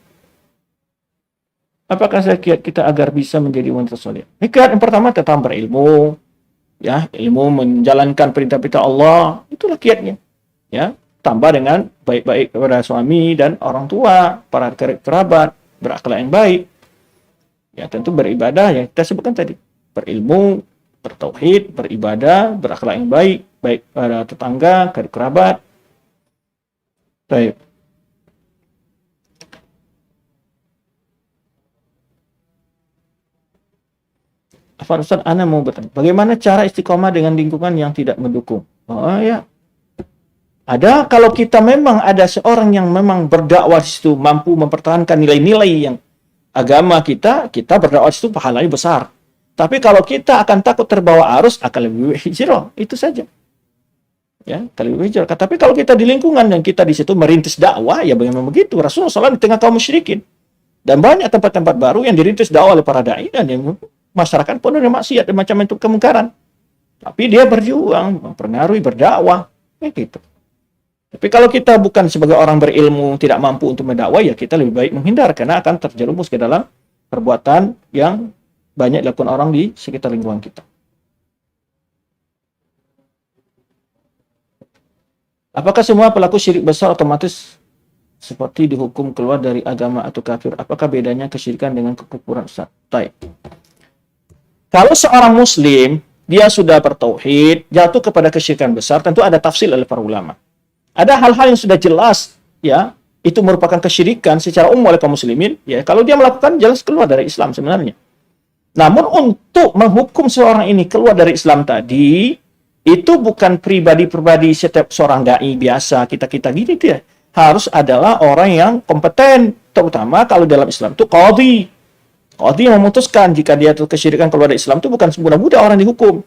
Apakah zakat kita agar bisa menjadi wanita soleh? Zakat yang pertama tentang berilmu, ya, ilmu menjalankan perintah-perintah Allah, itulah kiatnya. Ya, tambah dengan baik-baik kepada suami dan orang tua, para kerabat, berakhlak yang baik. Ya, tentu beribadah yang kita sebutkan tadi. Berilmu, bertauhid, beribadah, berakhlak yang baik, baik pada tetangga, kerabat. Baik. Pak Ustaz, Ana mau bertanya, bagaimana cara istiqomah dengan lingkungan yang tidak mendukung? Oh ya, ada kalau kita memang ada seorang yang memang berdakwah di situ, mampu mempertahankan nilai-nilai yang agama kita berdakwah di situ pahalanya besar. Tapi kalau kita akan takut terbawa arus, akan lebih hijrah, itu saja. Ya, kalau lebih hijrah. Tapi kalau kita di lingkungan dan kita di situ merintis dakwah, ya bagaimana begitu? Rasulullah SAW di tengah kaum musyrikin. Dan banyak tempat-tempat baru yang dirintis dakwah oleh para dai dan yang masyarakat penuh dengan maksiat dan macam itu kemungkaran. Tapi dia berjuang, mempengaruhi, berdakwah, kayak gitu. Tapi kalau kita bukan sebagai orang berilmu, tidak mampu untuk mendakwah, ya kita lebih baik menghindar karena akan terjerumus ke dalam perbuatan yang banyak dilakukan orang di sekitar lingkungan kita. Apakah semua pelaku syirik besar otomatis seperti dihukum keluar dari agama atau kafir? Apakah bedanya kesyirikan dengan kekufuran? Baik. Kalau seorang muslim, dia sudah bertauhid, jatuh kepada kesyirikan besar, tentu ada tafsir oleh para ulama. Ada hal-hal yang sudah jelas, ya, itu merupakan kesyirikan secara umum oleh kaum muslimin, ya. Kalau dia melakukan, jelas keluar dari Islam sebenarnya. Namun untuk menghukum seorang ini keluar dari Islam tadi, itu bukan pribadi-pribadi setiap seorang dai biasa, kita-kita gini, dia harus adalah orang yang kompeten, terutama kalau dalam Islam itu qadhi. Qadhi yang memutuskan jika dia kesyirikan keluar dari Islam itu bukan mudah-mudah orang dihukum.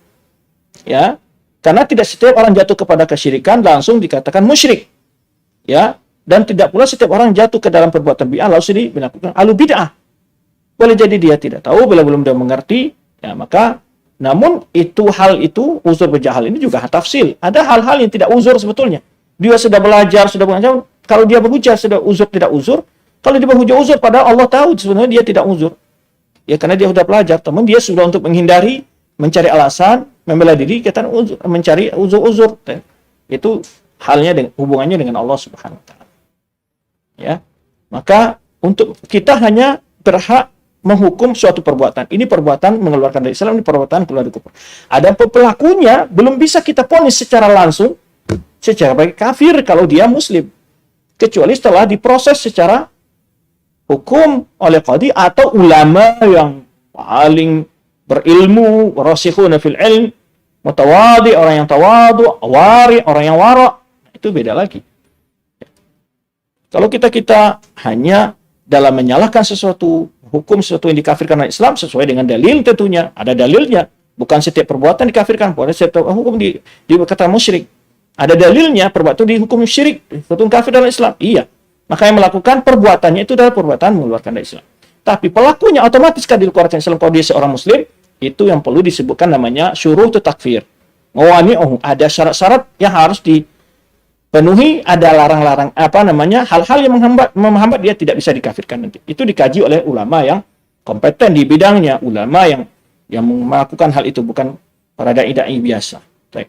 Ya. Karena tidak setiap orang jatuh kepada kesyirikan langsung dikatakan musyrik. Ya. Dan tidak pula setiap orang jatuh ke dalam perbuatan bid'ah langsung dilakukan ahlu bid'ah. Boleh jadi dia tidak tahu, bila belum dia mengerti, ya maka namun hal itu uzur berjahal ini juga tafsil. Ada hal-hal yang tidak uzur sebetulnya. Dia sudah belajar, sudah belajar, kalau dia berhujah sudah uzur tidak uzur, kalau dia berhujah uzur padahal Allah tahu sebenarnya dia tidak uzur. Ya karena dia sudah belajar, teman dia sudah untuk menghindari, mencari alasan, membela diri, kita mencari uzur-uzur. Itu halnya dengan hubungannya dengan Allah Subhanahu wa taala. Ya. Maka untuk kita hanya berhak menghukum suatu perbuatan. Ini perbuatan mengeluarkan dari Islam, ini perbuatan keluar dari kufur. Ada pelakunya belum bisa kita vonis secara langsung secara baik kafir kalau dia muslim. Kecuali setelah diproses secara hukum oleh qadhi atau ulama yang paling berilmu, rasikhuna fil ilm, mutawadi, orang yang tawadu, wari, orang yang wara, itu beda lagi. Kalau kita hanya dalam menyalahkan sesuatu, hukum sesuatu yang dikafirkan oleh Islam sesuai dengan dalil tentunya, ada dalilnya. Bukan setiap perbuatan dikafirkan, bukan setiap hukum dikatakan musyrik. Ada dalilnya, perbuatan dihukum syirik, hukum kafir dalam Islam. Iya. Maka yang melakukan perbuatannya itu adalah perbuatan mengeluarkan dari Islam. Tapi pelakunya otomatis kan dikeluarkan Islam kalau dia seorang muslim, itu yang perlu disebutkan namanya syurutu takfir. Ada syarat-syarat yang harus dipenuhi, ada larang-larang hal-hal yang menghambat dia tidak bisa dikafirkan nanti. Itu dikaji oleh ulama yang kompeten di bidangnya, ulama yang melakukan hal itu, bukan para dai-dai biasa. Baik.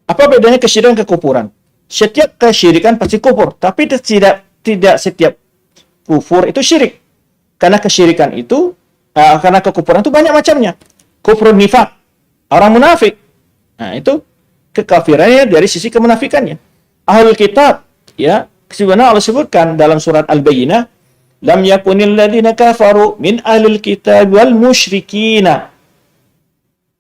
Apa bedanya kesyirikan dan kekufuran? Setiap kesyirikan pasti kufur, tapi tidak setiap kufur itu syirik. Karena kesyirikan itu, karena kekufuran itu banyak macamnya. Kufrun nifaq, orang munafik. Nah, itu kekafirannya dari sisi kemunafikannya. Ahlul kitab, ya, sebenarnya Allah sebutkan dalam surat Al-Bayyinah, lam yakunil ladzina kafaru min ahlil kitab wal musyrikina.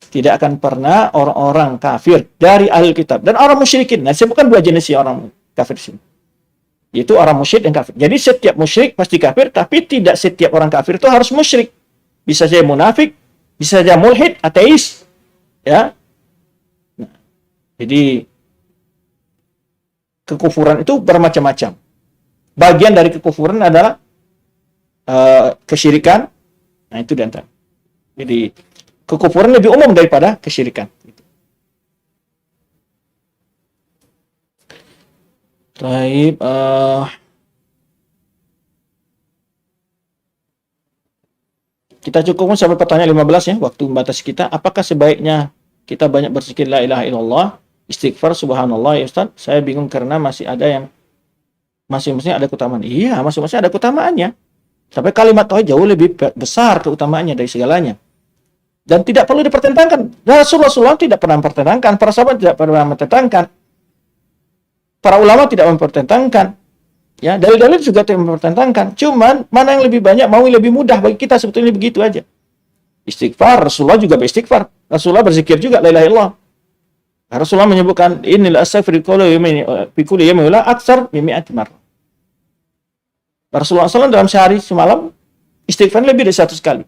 Tidak akan pernah orang-orang kafir dari ahlul kitab dan orang musyrikin. Nah, saya bukan dua jenis orang kafir di sini. Yaitu orang musyrik dan kafir. Jadi setiap musyrik pasti kafir, tapi tidak setiap orang kafir itu harus musyrik. Bisa saja munafik, bisa saja mulhid, ateis, ya. Nah, jadi kekufuran itu bermacam-macam. Bagian dari kekufuran adalah kesyirikan. Nah, itu dan jadi kekufuran lebih umum daripada kesyirikan. Baik, kita cukupkan sampai pertanyaan 15 ya, waktu membatasi kita. Apakah sebaiknya kita banyak berzikir la ilaha illallah, istighfar, subhanallah ya Ustaz? Saya bingung karena masih ada yang masing-masing ada keutamaan. Iya, masing-masing ada keutamaannya. Tapi kalimat tauhid jauh lebih besar keutamaannya dari segalanya. Dan tidak perlu dipertentangkan. Rasulullah SAW tidak pernah mempertentangkan, para sahabat tidak pernah mempertentangkan. Para ulama tidak mempertentangkan. Ya, dalil-dalil juga tidak mempertentangkan. Cuman mana yang lebih banyak, mau yang lebih mudah bagi kita, sebetulnya begitu aja. Istighfar, Rasulullah juga beristighfar. Rasulullah berzikir juga la ilaha illallah. Rasulullah menyebutkan innal astaghfiru fi kulli yawmin wa aktsar min 100 marrah. Rasulullah SAW dalam sehari semalam istighfar lebih dari 100 kali.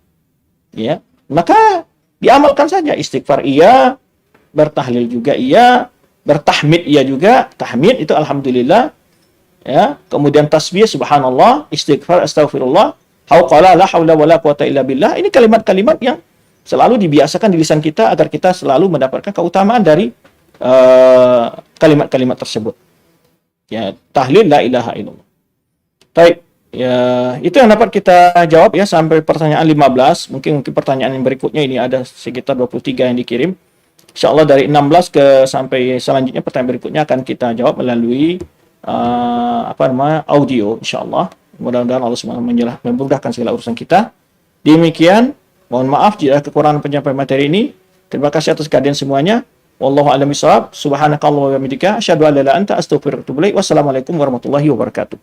Ya, maka diamalkan saja. Istighfar iya, bertahlil juga iya, bertahmid iya juga. Tahmid itu alhamdulillah, ya. Kemudian tasbih subhanallah, istighfar astagfirullah, hauqala la haula wala quwata illa billah. Ini kalimat-kalimat yang selalu dibiasakan di lisan kita agar kita selalu mendapatkan keutamaan dari kalimat-kalimat tersebut. Ya, tahlil la ilaha illallah. Baik, ya, itu yang dapat kita jawab ya sampai pertanyaan 15. Mungkin pertanyaan yang berikutnya ini ada sekitar 23 yang dikirim. Insyaallah dari 16 ke sampai selanjutnya pertanyaan berikutnya akan kita jawab melalui audio insyaallah. Mudah-mudahan Allah Subhanahu wa taala memudahkan segala urusan kita. Demikian, mohon maaf jika kekurangan penyampaian materi ini. Terima kasih atas kehadiran semuanya. Wallahu a'lam bishawab. Subhanakallahumma wa bihamdika asyhadu an la ilaha illa anta astaghfiruka wa atubu ilaik. Wassalamualaikum warahmatullahi wabarakatuh.